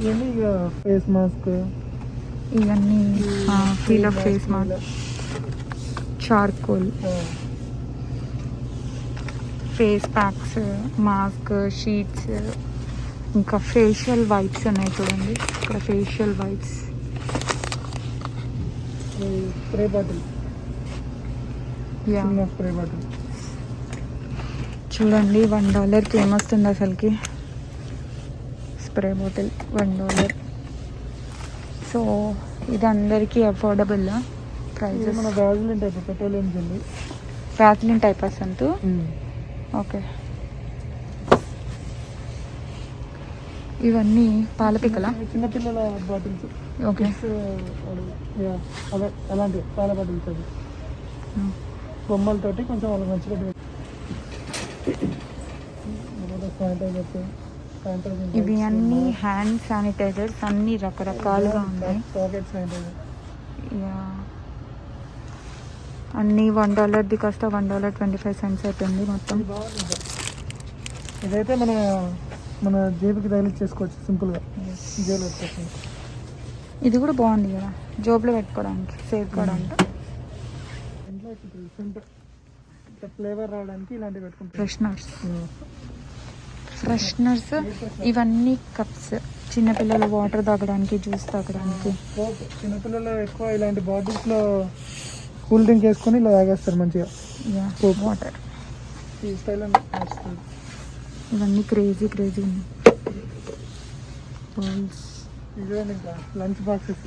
ఇవన్నీ ఇక ఫేస్ మాస్క్, ఇవన్నీ peel off face mask, charcoal, face packs, mask, sheets, ఇంకా ఫేషియల్ వైప్స్ ఉన్నాయి చూడండి. ఇక్కడ facial wipes. Spray bottle, yeah, చిన్న స్ప్రే బాటిల్. చూడండి $1కి ఏమొస్తుంది అసలుకి. Spray bottle $1. సో ఇది అందరికీ అఫోర్డబుల్ ప్రైజెస్. మన vaseline type petroleum gel, vaseline type అసంతు. ఓకే, ఇవన్నీ పాలపిక్కల. చిన్నపిల్లల బాటిల్స్. ఓకే, అదే అలాంటి పాల బాటిల్స్. అవి బొమ్మలతోటి కొంచెం వాళ్ళకి మంచిగా శానిటైజర్స్, ఇవి అన్ని హ్యాండ్ శానిటైజర్స్ అన్ని రకరకాలుగా ఉన్నాయి. Pocket sanitiser. యా అన్నీ $1 కాస్త $1.25 అవుతుంది మొత్తం. బాగుంది. ఇదైతే మన జేబుకి తగిలిచ్చేసుకోవచ్చు సింపుల్గా, జేబులో పెట్టుకోవచ్చు. ఇది కూడా బాగుంది కదా, జోబులో పెట్టుకోవడానికి సేఫ్ కూడా అంట. ఇంట్లో రీసెంట్ ఫ్లేవర్ రావడానికి ఇలాంటివి పెట్టుకుంటాం. ఫ్రెషనర్స్ ఇవన్నీ కప్స్, చిన్నపిల్లలు వాటర్ తాగడానికి, జ్యూస్ తాగడానికి. చిన్నపిల్లలు ఎక్కువ ఇలాంటి బాటిల్స్లో కూల్ డ్రింక్ వేసుకొని ఇలా తాగేస్తారు మంచిగా. వాటర్ ఈ స్టైల్ ఇవన్నీ క్రేజీ ఉన్నాయి. బౌల్స్, ఇదే ఇంకా లంచ్ బాక్సెస్.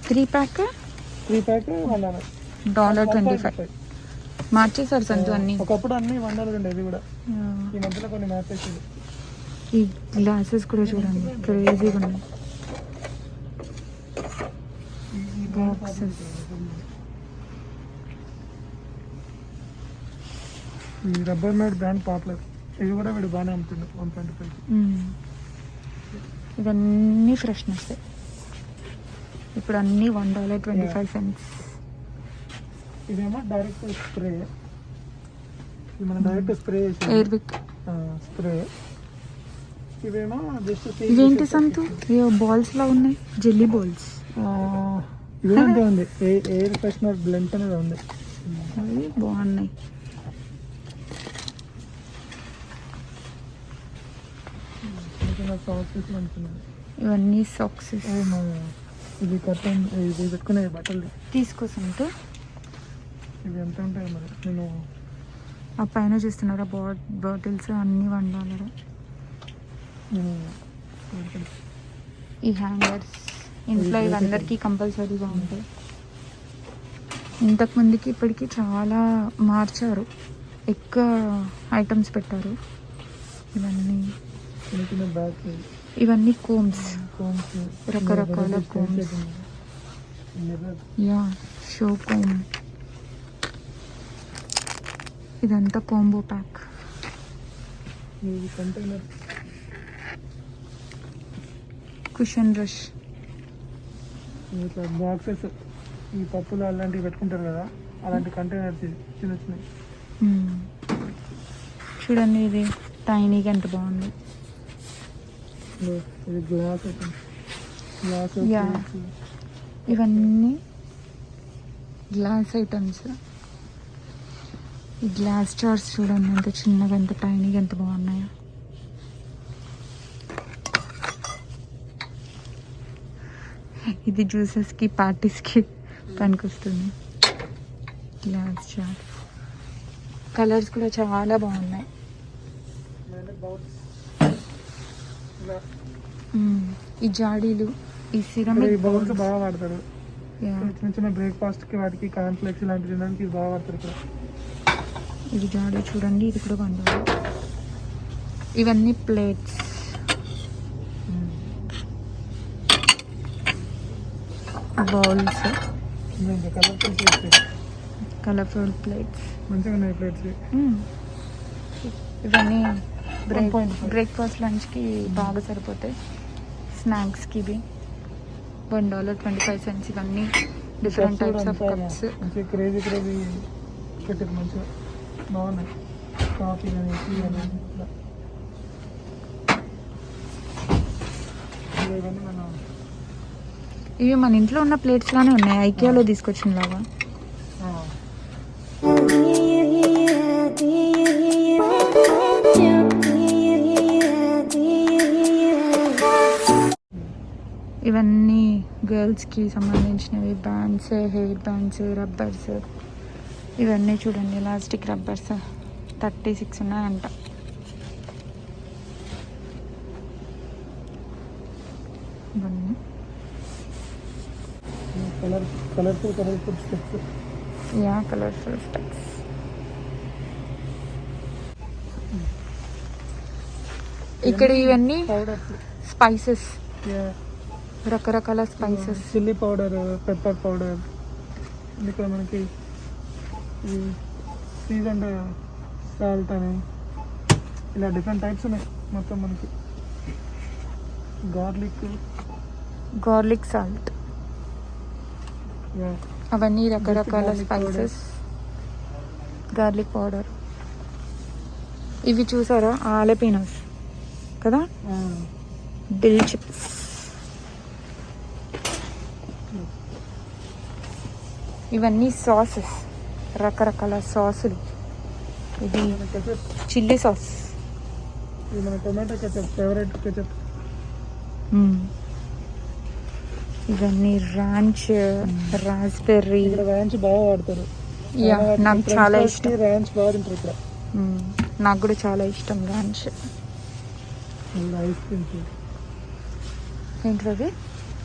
3 ప్యాక్ $1.25 మార్చేసారు సంతు అన్ని. ఒకప్పుడు అన్ని $1 ఉండేది, ఇది కూడా ఈ మధ్యలో కొన్ని మార్చేసింది. ఈ గ్లాసెస్ కూడా చూడండి క్రేజీగా ఉన్నాయి. బాక్సెస్, ఈ రబ్బర్ మేడ్ బ్రాండ్ పాపులర్, ఇది కూడా వీడు బాగానే అమ్ముతుంది 125. ఇవన్నీ ఫ్రెష్నెస్. ఇప్పుడు అన్నీ $1.25. ఇదేమో డైరెక్ట్ స్ప్రే, ఇది మనం డైరెక్ట్ స్ప్రే చేసి ఎయిర్విక్ స్ప్రే. ఇవేమో జస్ట్ ఇవేంటి సంతు, బాల్స్ లా ఉన్నాయి, జెల్లీ బాల్స్. ఇదేంటే ఉంది ఎయిర్ ఫ్రెషనర్ బ్లెంట్ అనేది ఉంది. అవి బాగున్నాయి. సాక్సెస్ అనుకున్నాను. ఇవన్నీ సాక్స్. ఇది కర్టన్, ఇది పెట్టుకునే బట్టలు తీసుకో సంతు. ఇవి ఎంత ఉంటాయి మరి, నేను ఆ పైన చూస్తున్నారా బాటిల్స్ అన్నీ $1. ఈ హ్యాంగర్స్ ఇంట్లో ఇవి అందరికీ కంపల్సరీగా ఉంటాయి. ఇంతకుముందుకి ఇప్పటికి చాలా మార్చారు, ఎక్కువ ఐటమ్స్ పెట్టారు. ఇవన్నీ చిన్న చిన్న బ్యాగ్స్, ఇవన్నీ కోమ్స్, కోమ్స్, రకరకాల కోమ్స్. Yeah show comb. ఇదంతా కాంబో ప్యాక్. ఇవి కంటైనర్, కుషన్ రష్. ఇట్లా బాక్సెస్, ఈ పప్పులు అలాంటివి పెట్టుకుంటారు కదా, అలాంటి కంటైనర్స్ చిన్న చిన్నవి. చూడండి ఇది టైనీగా ఎంత బాగుంది. ఇది గ్లాస్ గ్లాస్ యా ఇవన్నీ గ్లాస్ ఐటమ్స్. ఈ గ్లాస్ జార్స్ చూడండి ఎంత చిన్నగా, ఎంత టైనీగా, ఎంత బాగున్నాయో. ఇది జ్యూసెస్కి, పార్టీస్కి పనికొస్తుంది. గ్లాస్ జార్స్ కలర్స్ కూడా చాలా బాగున్నాయి. ఈ జాడీలు, ఈ సిరమిక్ బౌల్స్ బాగా వాడతారు. యా చిన్న చిన్న బ్రేక్ఫాస్ట్కి, వాటికి కాన్ఫ్లెక్స్ ఇలాంటివి తినడానికి ఇది బాగా వాడతారు ఇక్కడ. ఇది జాడీ చూడండి, ఇది కూడా $1. ఇవన్నీ plates. Bowls, colourful plates, colourful plates. మంచిగా ఉన్నాయి ప్లేట్స్. ఇవన్నీ బ్రేక్ఫాస్ట్ లంచ్కి బాగా సరిపోతాయి. స్నాక్స్కి ఇవి $1.25. ఇవన్నీ డిఫరెంట్ టైప్స్ ఆఫ్ కప్స్. మంచిగా క్రేజీ పెట్టారు, మంచిగా బాగున్నాయి. కాఫీ కానీ, టీ కానీ. ఇవన్నీ మనం ఇవి మన ఇంట్లో ఉన్న ప్లేట్స్ లానే ఉన్నాయి, ఐకియాలో తీసుకొచ్చిన లాగా. ఇవన్నీ గర్ల్స్కి సంబంధించినవి, బ్యాండ్స్, హెయిర్ బ్యాండ్స్, రబ్బర్స్. ఇవన్నీ చూడండి ఎలాస్టిక్ రబ్బర్స్ 36 ఉన్నాయంట. ఇవన్నీ colourful steps. Yeah colourful steps. ఇక్కడ ఇవన్నీ పౌడర్స్, స్పైసెస్, రకరకాల spices. Chilli powder, pepper powder. ఇక్కడ మనకి సీజన్డ్ సాల్ట్ అని, ఇలా డిఫరెంట్ టైప్స్ ఉన్నాయి మొత్తం మనకి. గార్లిక్ సాల్ట్, అవన్నీ రకరకాల garlic స్పైసెస్. Garlic powder. ఇవి చూసారా, ఆలపీనోస్ కదా, డిల్ చిప్స్. ఇవన్నీ సాసెస్, రకరకాల సాసులు. ఇది చిల్లీ సాస్. ఇది మన టొమాటో కెచప్, ఫేవరెట్ కెచప్. ఇవన్నీ ర్యాంచ్, రాస్బెర్రీ. ఇక్కడ ర్యాంచ్ బాగా వాడతారు. యా, నాకు చాలా ఇష్టం. ర్యాంచ్ బాగా తింటారు ఇక్కడ. నాకు కూడా చాలా ఇష్టం ర్యాంచ్. ఐస్ క్రీమ్స్ ఏంటది?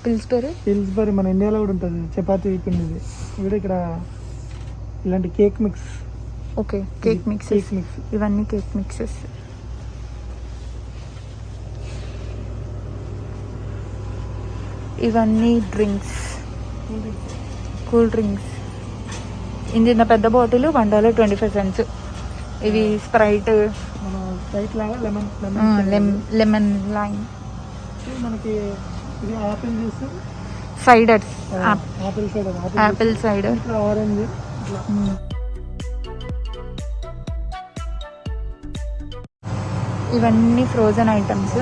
పిల్స్బరీ మన ఇండియాలో కూడా ఉంటుంది, చపాతీ పిండిది. కూడా ఇక్కడ ఇలాంటి cake mix. Okay, cake mixes. Mix. ఇవన్నీ కేక్ మిక్సెస్. ఇవన్నీ డ్రింక్స్, కూల్ డ్రింక్స్. ఇంత పెద్ద బాటిల్ $1.25. ఇవి స్ప్రైట్, మన స్ప్రైట్ లాగా లెమన్ లెమన్ లైమ్. మనకి ఇది apple juice, ciders, apple cider, apple cider, ఇట్లా ఆరెంజ్, ఇట్లా. ఇవన్నీ ఫ్రోజన్ ఐటమ్స్.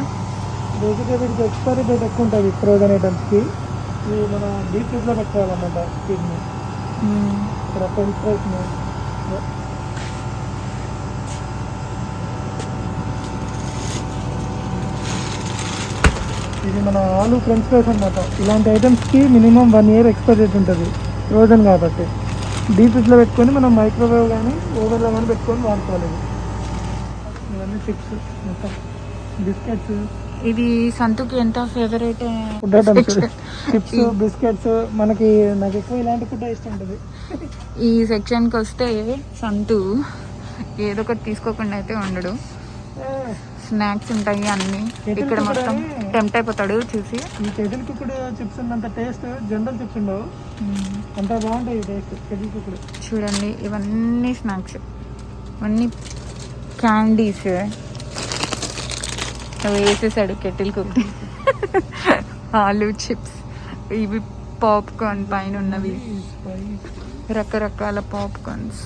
బేసిక్గా వీటికి ఎక్స్పైరీ డేట్ ఎక్కువ ఉంటుంది ఫ్రోజన్ ఐటమ్స్కి. ఇవి మన డీప్ ఫ్రిడ్జ్లో పెట్టుకోవాలన్నమాట. వీటిని ఇక్కడ ఫ్రెంచ్ ఫ్రైస్ని ఇది మన ఆలు ఫ్రెంచ్ ఫ్రైస్ అన్నమాట. ఇలాంటి ఐటమ్స్కి మినిమం 1 year ఎక్స్పైరీ డేట్ ఉంటుంది ఫ్రోజన్ కాబట్టి. డీప్ ఫ్రిడ్జ్లో పెట్టుకొని మనం మైక్రోవేవ్ కానీ ఓవెన్లో కానీ పెట్టుకొని వాడుకోవాలి. ఇవన్నీ చిప్స్, మొత్తం బిస్కెట్స్. ఇవి సంతుకి ఎంత favourite food items, chips, biscuits. నాకు ఎక్కువ ఇలాంటి ఫుడ్ ఇష్టం ఉంటుంది. ఈ సెక్షన్కి వస్తే సంతు ఏదో ఒకటి తీసుకోకుండా అయితే ఉండడు. స్నాక్స్ ఉంటాయి అన్ని. ఇక్కడ మొత్తం టెంప్ట్ అయిపోతాడు చూసి. ఈ కెటిల్ కుక్కుడు చిప్స్ ఉన్నంత టేస్ట్ జనరల్ చిప్స్ ఉండవు, అంత బాగుంటాయి టేస్ట్ కెటిల్ కుక్కుడు. చూడండి, ఇవన్నీ స్నాక్స్, ఇవన్నీ క్యాండీస్ వేసేసాడు కెటిల్ కుక్. ఆలు చిప్స్, ఇవి పాప్కార్న్ పైన ఉన్నవి, రకరకాల పాప్కార్న్స్.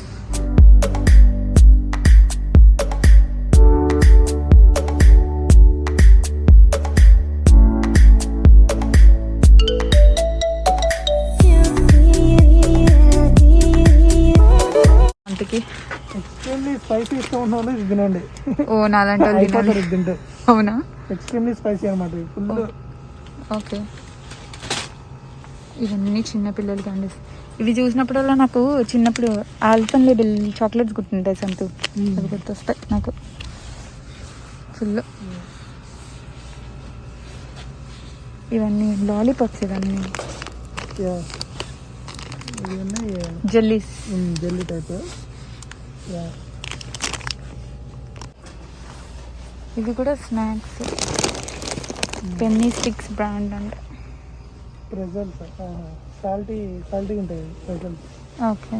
ఎక్స్ట్రీమ్లీ స్పైసీ ఇష్టం ఉన్న వాళ్ళు ఇది తినండి. ఓ, నాలంటి వాళ్ళు తినాలి. ఇది తింటే అవునా? ఎక్స్ట్రీమ్లీ స్పైసీ అనమాట ఫుల్. ఓకే, ఇవన్నీ చిన్నపిల్లలకి అండి. ఇవి చూసినప్పుడల్లా నాకు చిన్నప్పుడు ఆల్పెన్లీబెల్ చాక్లెట్స్ గుర్తుంటాయి సంతు. అవి గుర్తొస్తాయి నాకు ఫుల్. ఇవన్నీ లాలీపాప్స్, ఇవన్నీ జెల్లీస్, జెల్లీ టైప్. ఇవి కూడా స్నాక్స్. పెన్నీ స్టిక్స్ బ్రాండ్ అంట. ప్రెజల్స్ సాల్టీ ఉంటాయి ప్రెజల్స్. ఓకే,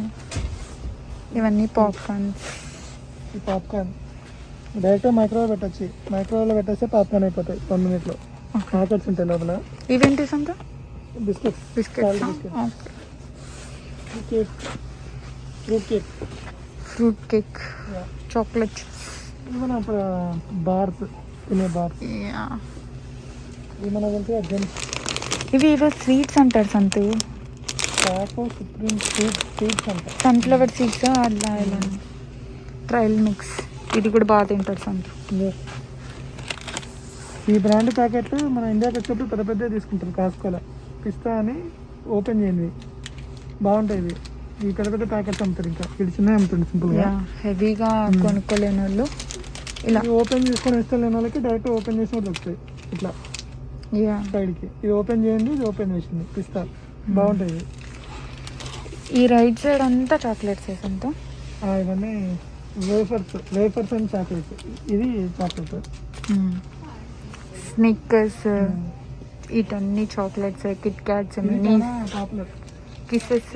ఇవన్నీ పాప్కార్న్స్. ఈ పాప్కార్న్ డైరెక్ట్ మైక్రోవేవ్ పెట్టచ్చు. మైక్రోవేవ్లో పెట్టేస్తే పాప్కార్న్ అయిపోతాయి 1 minute. ప్యాకెట్స్ ఉంటాయి లోపల. ఇవేంటి సంత? Biscuits, biscuits. Cake, fruit cake, chocolate chips. మన బార్స్, తినే బార్స్. ఇవి మన జెమ్స్. ఇవి ఏవో స్వీట్స్ అంటారు సంతు. చాకో సుప్రీం స్వీట్స్ అంటారు. సన్ఫ్లవర్ సీడ్స్ అలా ఇలా. ట్రయల్ మిక్స్, ఇది కూడా బాగా తింటారు సంతు. ఈ బ్రాండ్ ప్యాకెట్ మన ఇండియాకి వచ్చినప్పుడు పెద్ద పెద్ద తీసుకుంటారు. కాస్కోలో పిస్తా అని ఓపెన్ చేయండి, బాగుంటాయి ఇవి. ఈ పెద్ద పెద్ద ప్యాకెట్స్ అమ్ముతారు. ఇంకా ఇది చిన్న అమ్ముతుంది సింపుల్గా. హెవీగా కొనుక్కోలేని వాళ్ళు ఇలా ఓపెన్ చేసుకొని ఇష్టం లేని వాళ్ళకి డైరెక్ట్ ఓపెన్ చేసి దొరుకుతాయి ఇట్లా సైడ్కి. ఇది ఓపెన్ చేయండి, ఇది ఓపెన్ చేసింది పిస్తా, బాగుంటాయి. ఈ రైట్ సైడ్ అంతా చాక్లెట్స్ అంతా. ఇవన్నీ వేఫర్స్ అండ్ చాక్లెట్స్. ఇది చాక్లెట్. స్నిక్కర్స్, ఇటన్నీ chocolates, Kit Kats, mini popular Kisses.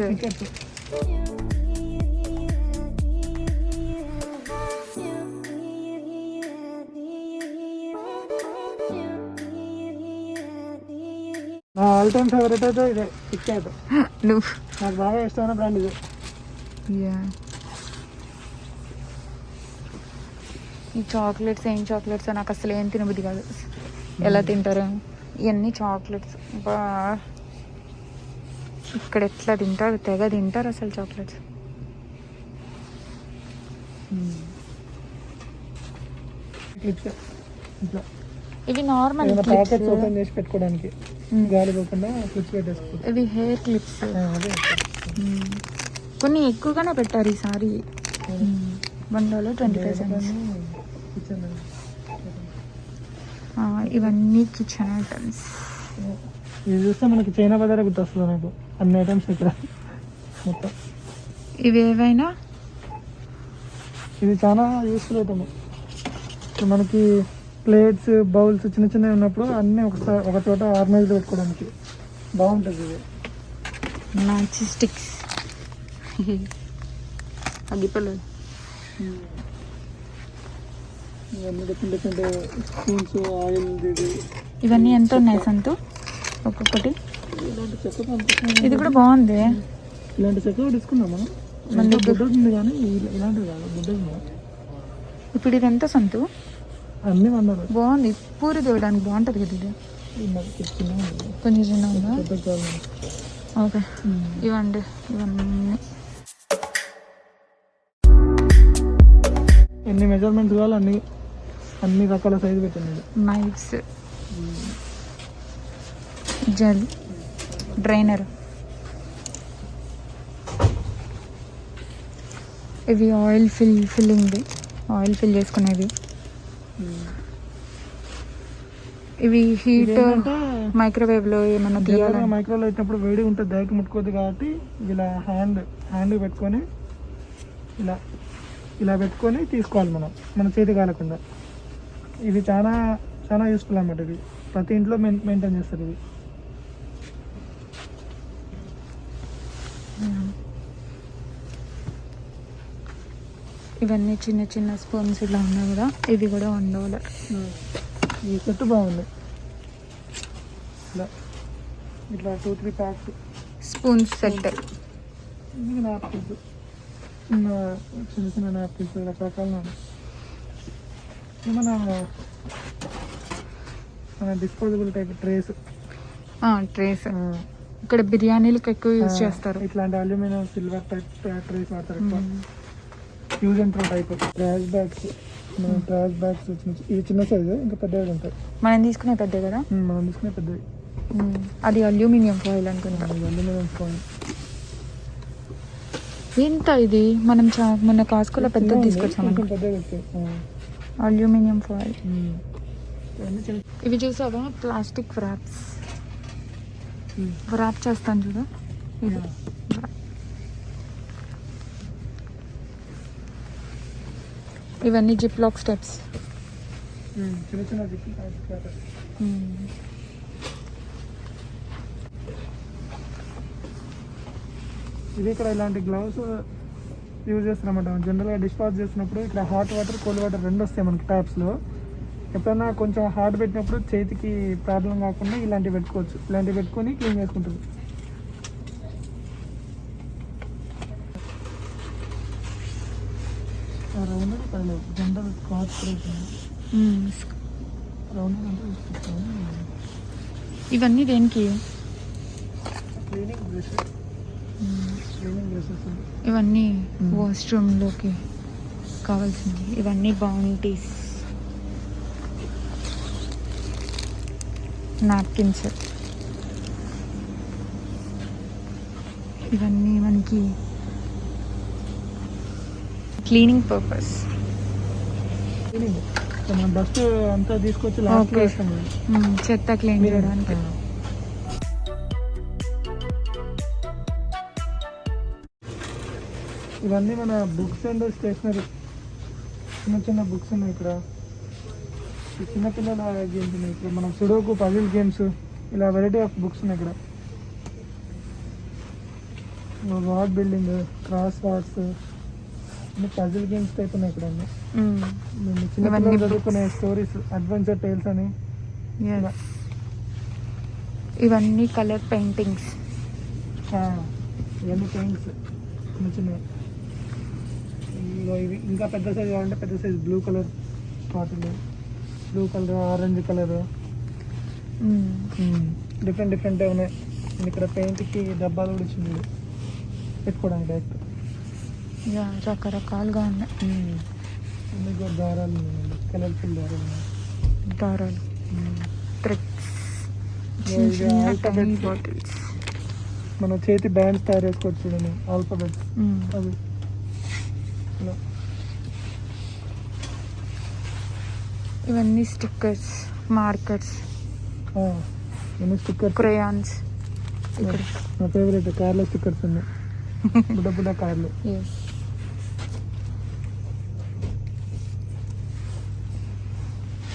All time favourite అయితే ఇదే కిట్ క్యాట్. నువ్వు నాకు బాగా ఇష్టమైన బ్రాండ్ ఇది. యా ఈ చాక్లెట్స్ ఏం చాక్లెట్స్ నాకు అసలు ఏం తినబుద్ధి కాదు. ఎలా తింటారు ఇవన్నీ చాక్లెట్స్? బా ఇక్కడ ఎట్లా తింటారు, తెగ తింటారు అసలు చాక్లెట్స్. క్లిప్స్ ఇట్లా ఇవి నార్మల్ ప్యాకెట్స్ ఓపెన్ చేసి పెట్టుకోవడానికి గాలి పోకుండా క్లిప్స్ పెట్టేసుకోవచ్చు. ఇవి హెయిర్ క్లిప్స్. అదే కొన్ని ఎక్కువగానే పెట్టారు ఈసారి. $1.25. కిచెన్ ఇవన్నీ కిచెన్ ఐటమ్స్. ఇది చూస్తే మనకి చైనా బజార్ గుర్తొస్తుంది నాకు. అన్ని ఐటమ్స్ ఇక్కడ మొత్తం. ఇవి ఏవైనా ఇది చాలా యూస్ఫుల్ ఐటమ్. మనకి ప్లేట్స్ బౌల్స్ చిన్న చిన్నవి ఉన్నప్పుడు అన్నీ ఒక చోట ఆర్గనైజ్ పెట్టుకోవడానికి బాగుంటుంది ఇది. మ్యాచ్ స్టిక్స్ అగ్గిపల్లెలు. ఇవన్నీ డిఫరెంట్ డిఫరెంట్ స్పూన్స్, ఆయిల్. ఇవన్నీ ఎంత ఉన్నాయి సంతు ఒక్కొక్కటి? ఇలాంటి చెక్క పంపిస్తుంది. ఇది కూడా బాగుంది. ఇలాంటి చెక్క తీసుకుందాం మనం. మన దగ్గర బుడ్డ ఉంది కానీ ఇలాంటివి కాదు, బుడ్డ ఉంది. ఇప్పుడు ఇది ఎంత సంతు? అన్నీ వండాలి. బాగుంది, పూరి తేవడానికి బాగుంటుంది కదా ఇది. కొంచెం చిన్న ఉందా? ఓకే ఇవ్వండి. ఇవన్నీ ఎన్ని మెజర్మెంట్స్ కావాలి అన్ని రకాల సైజు పెట్టండి. Knifes, gel, drainer. ఇవి ఆయిల్ ఫిల్లింగ్, ఆయిల్ ఫిల్ చేసుకునేవి. ఇవి హీట్ మైక్రోవేవ్లో ఏమన్నా తీయాలి. మైక్రోవేవ్లో పెట్టినప్పుడు వేడి ఉంటుంది, డైరెక్ట్ ముట్టుకోద్దు కాబట్టి ఇలా హ్యాండ్ పెట్టుకొని ఇలా పెట్టుకొని తీసుకోవాలి మన చేతి కాలకుండా. ఇది చాలా చాలా యూస్ఫుల్ అన్నమాట. ఇది ప్రతి ఇంట్లో మెయింటైన్ చేస్తారు ఇది. ఇవన్నీ చిన్న చిన్న స్పూన్స్ ఇలా ఉన్నాయి కదా, ఇవి కూడా $1. ఈ సెట్ బాగుంది. ఇట్లా 2-3 ప్యాక్స్ స్పూన్స్ సెట్. నాప్కిన్స్, చిన్న చిన్న నాప్కిన్స్ రకరకాల. మన డిస్పోజబుల్ టైప్ ట్రేస్. ఇక్కడ బిర్యానీలకు ఎక్కువ యూజ్ చేస్తారు. ఇట్లాంటి అల్యూమినియం, సిల్వర్ టైప్ ట్రేస్ వాడతారు ఎక్కువ. Use and throw type trash bags. ఇవి చిన్న సైజు, ఇంకా పెద్దవి ఉంటాయి. మనం తీసుకునే పెద్ద కదా, మనం తీసుకునే పెద్దవి. అది అల్యూమినియం ఫాయిల్ అనుకుంటా. Aluminium foil. ఎంత ఇది? మనం మొన్న కాస్కోలో పెద్దది తీసుకొచ్చాము. పెద్దవి అల్యూమినియం ఫాయిల్. ఇవి చూసావా ప్లాస్టిక్ వ్రాప్ చేస్తాను చూడు. ఇది ఇవన్నీ జిప్ లాక్ స్టెప్స్. చిన్న చిన్న జిప్. ఇది ఇక్కడ ఇలాంటి గ్లౌస్ యూజ్ చేస్తున్నామట. జనరల్గా డిష్ వాష్ చేసినప్పుడు ఇక్కడ హాట్ వాటర్, కోల్డ్ వాటర్ రెండు వస్తాయి మనకి ట్యాప్స్లో. ఎప్పుడైనా కొంచెం హాట్ పెట్టినప్పుడు చేతికి ప్రాబ్లం కాకుండా ఇలాంటివి పెట్టుకోవచ్చు. ఇలాంటివి పెట్టుకొని క్లీన్ చేసుకుంటుంది. రౌండ్ పర్లేదు, జనరల్ స్కాచ్ రౌండ్ అంటే ఇవన్నీ దేనికి? Cleaning brushes. ఇవన్నీ వాష్రూమ్లోకి కావాల్సినవి. ఇవన్నీ బౌంటీస్, నాప్కిన్స్. ఇవన్నీ మనకి క్లీనింగ్ పర్పస్. మనం డస్ట్ అంతా తీసుకొచ్చి లాస్ట్లో వేస్తాం కదా. చెత్త క్లీన్ చేయడానికి. ఇవన్నీ మన బుక్స్ అండ్ స్టేషనరీ. చిన్న చిన్న బుక్స్ ఉన్నాయి ఇక్కడ. ఈ చిన్నపిల్లల గేమ్స్ ఉన్నాయి ఇక్కడ. మనం సుడోకు, పజిల్ గేమ్స్, ఇలా వెరైటీ ఆఫ్ బుక్స్ ఉన్నాయి ఇక్కడ. Word building, crosswords, puzzle games type ఉన్నాయి ఇక్కడ. చిన్న చదువుకునే స్టోరీస్, అడ్వెంచర్ టైల్స్ అని. ఇవన్నీ కలర్ పెయింటింగ్స్. ఇవన్నీ పెయింట్స్ చిన్న చిన్నవి. ఇవి ఇంకా పెద్ద సైజ్ కావాలంటే పెద్ద size blue colour bottle, blue colour, orange colour, different different ఉన్నాయి. ఇక్కడ పెయింట్కి డబ్బాలు కూడా ఇచ్చింది పెట్టుకోవడానికి డైరెక్ట్. రకరకాలుగా ఉన్నాయి. అన్ని కూడా దారాలు ఉన్నాయి, కలర్ఫుల్ దారాలు, థ్రెడ్స్, బాటిల్స్. మన చేతి బ్యాండ్స్ తయారు చేసుకోవచ్చు చూడండి, ఆల్ఫాబెట్స్ అవి. ఇవన్నీ స్టిక్కర్స్, మార్కర్స్, ఇవన్నీ స్టిక్కర్స్, క్రేయాన్స్. ఇక్కడ నా ఫేవరెట్ కార్లో స్టిక్కర్స్ ఉన్నాయి, బుడ్డ బుడ్డ కార్లు.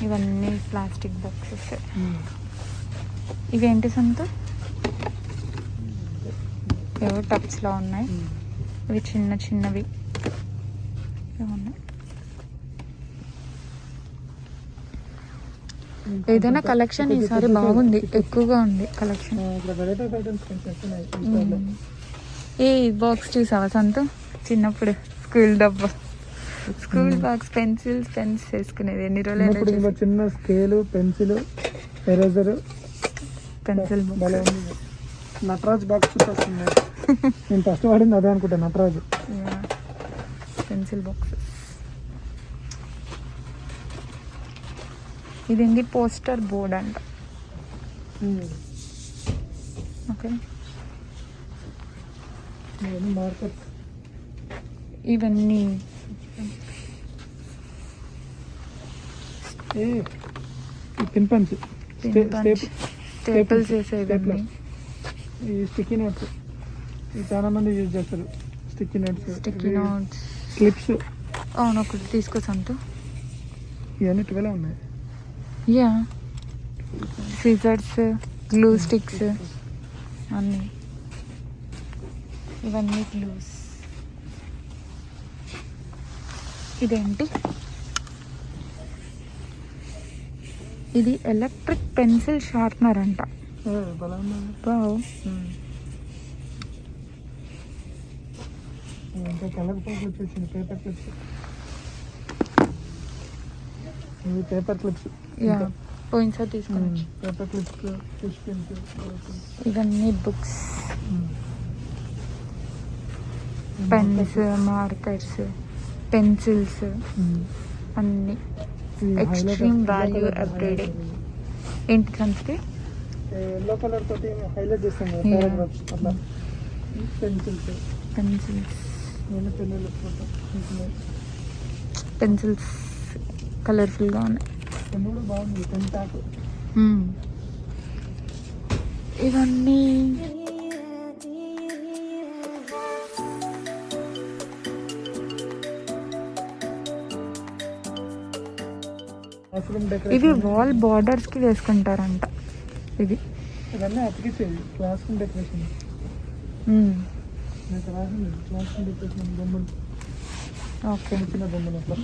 ఇవన్నీ ప్లాస్టిక్ బాక్సెస్. ఇవేంటి సంత? ఏవో టబ్స్లో ఉన్నాయి. ఇవి చిన్న చిన్నవి ఉన్నాయి. ఏదైనా కలెక్షన్ ఈసారి బాగుంది, ఎక్కువగా ఉంది కలెక్షన్. ఏ బాక్స్ చూసావా సంత? చిన్నప్పుడు స్కూల్ డబ్బా, స్కూల్ బాక్స్, పెన్సిల్స్, పెన్స్ వేసుకునేది. ఎన్ని రోజులు చిన్న scale, pencil, eraser, pencil, Nataraj box వస్తుంది. నేను ఫస్ట్ వాడింది అదే అనుకుంటా, నటరాజ్ పెన్సిల్ బాక్సెస్. ఇదేంటి? పోస్టర్ బోర్డ్ అంట. Okay, markers. ఇవన్నీ పిన్ పంచ్, స్టేపుల్స్ వేసేవి. ఈ స్టిక్కీ నోట్స్ ఇవి చాలా మంది యూజ్ చేస్తారు. Sticky notes, clips. అవును, ఒకటి తీసుకోసంతు. ఇవన్నీ 12 ఉన్నాయి. సిజర్స్, గ్లూ స్టిక్స్ అన్నీ. ఇవన్నీ గ్లూస్. ఇదేంటి? ఇది ఎలక్ట్రిక్ పెన్సిల్ షార్ప్నర్ అంట. ఇంకా కలర్ క్లిప్స్ వచ్చేసింది, పేపర్ క్లిప్స్. ఇవి పేపర్ క్లిప్స్. పోయినసారి తీసుకుని పేపర్ క్లిప్స్, ఫిష్ పెన్స్. ఇవన్నీ బుక్స్, పెన్స్, మార్కర్స్, పెన్సిల్స్ అన్నీ. Extreme value everyday. ఏంటి సంస్థ? ఎల్లో కలర్ తోటి హైలైట్ చేస్తాం కదా పారాగ్రాఫ్స్, అట్లా. పెన్సిల్స్ కలర్ఫుల్గా ఉన్నాయి. పెన్ కూడా బాగుంది, పెన్ ప్యాక్. ఇవన్నీ ఇవి వాల్ బార్డర్స్ కి వేసుకుంటారంట. ఇది ఇవన్నీ అతికిచ్చేది classroom decoration. Classroom decoration బొమ్మలు. ఓకే, చిన్న బొమ్మలు అట్లా.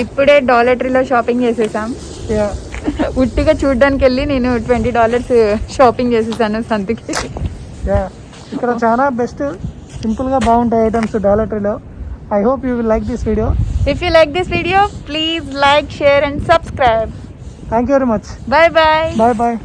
ఇప్పుడే డాలర్ ట్రీలో షాపింగ్ చేసేసాం. ఉట్టిగా చూడడానికి వెళ్ళి నేను $20 షాపింగ్ చేసేసాను సంతకి. ఇక్కడ చాలా బెస్ట్, సింపుల్గా బాగుంటాయి ఐటమ్స్ డాలర్ ట్రీలో. I hope you will like this video. If you like this video, please like, share and subscribe. Thank you very much. Bye bye. Bye bye.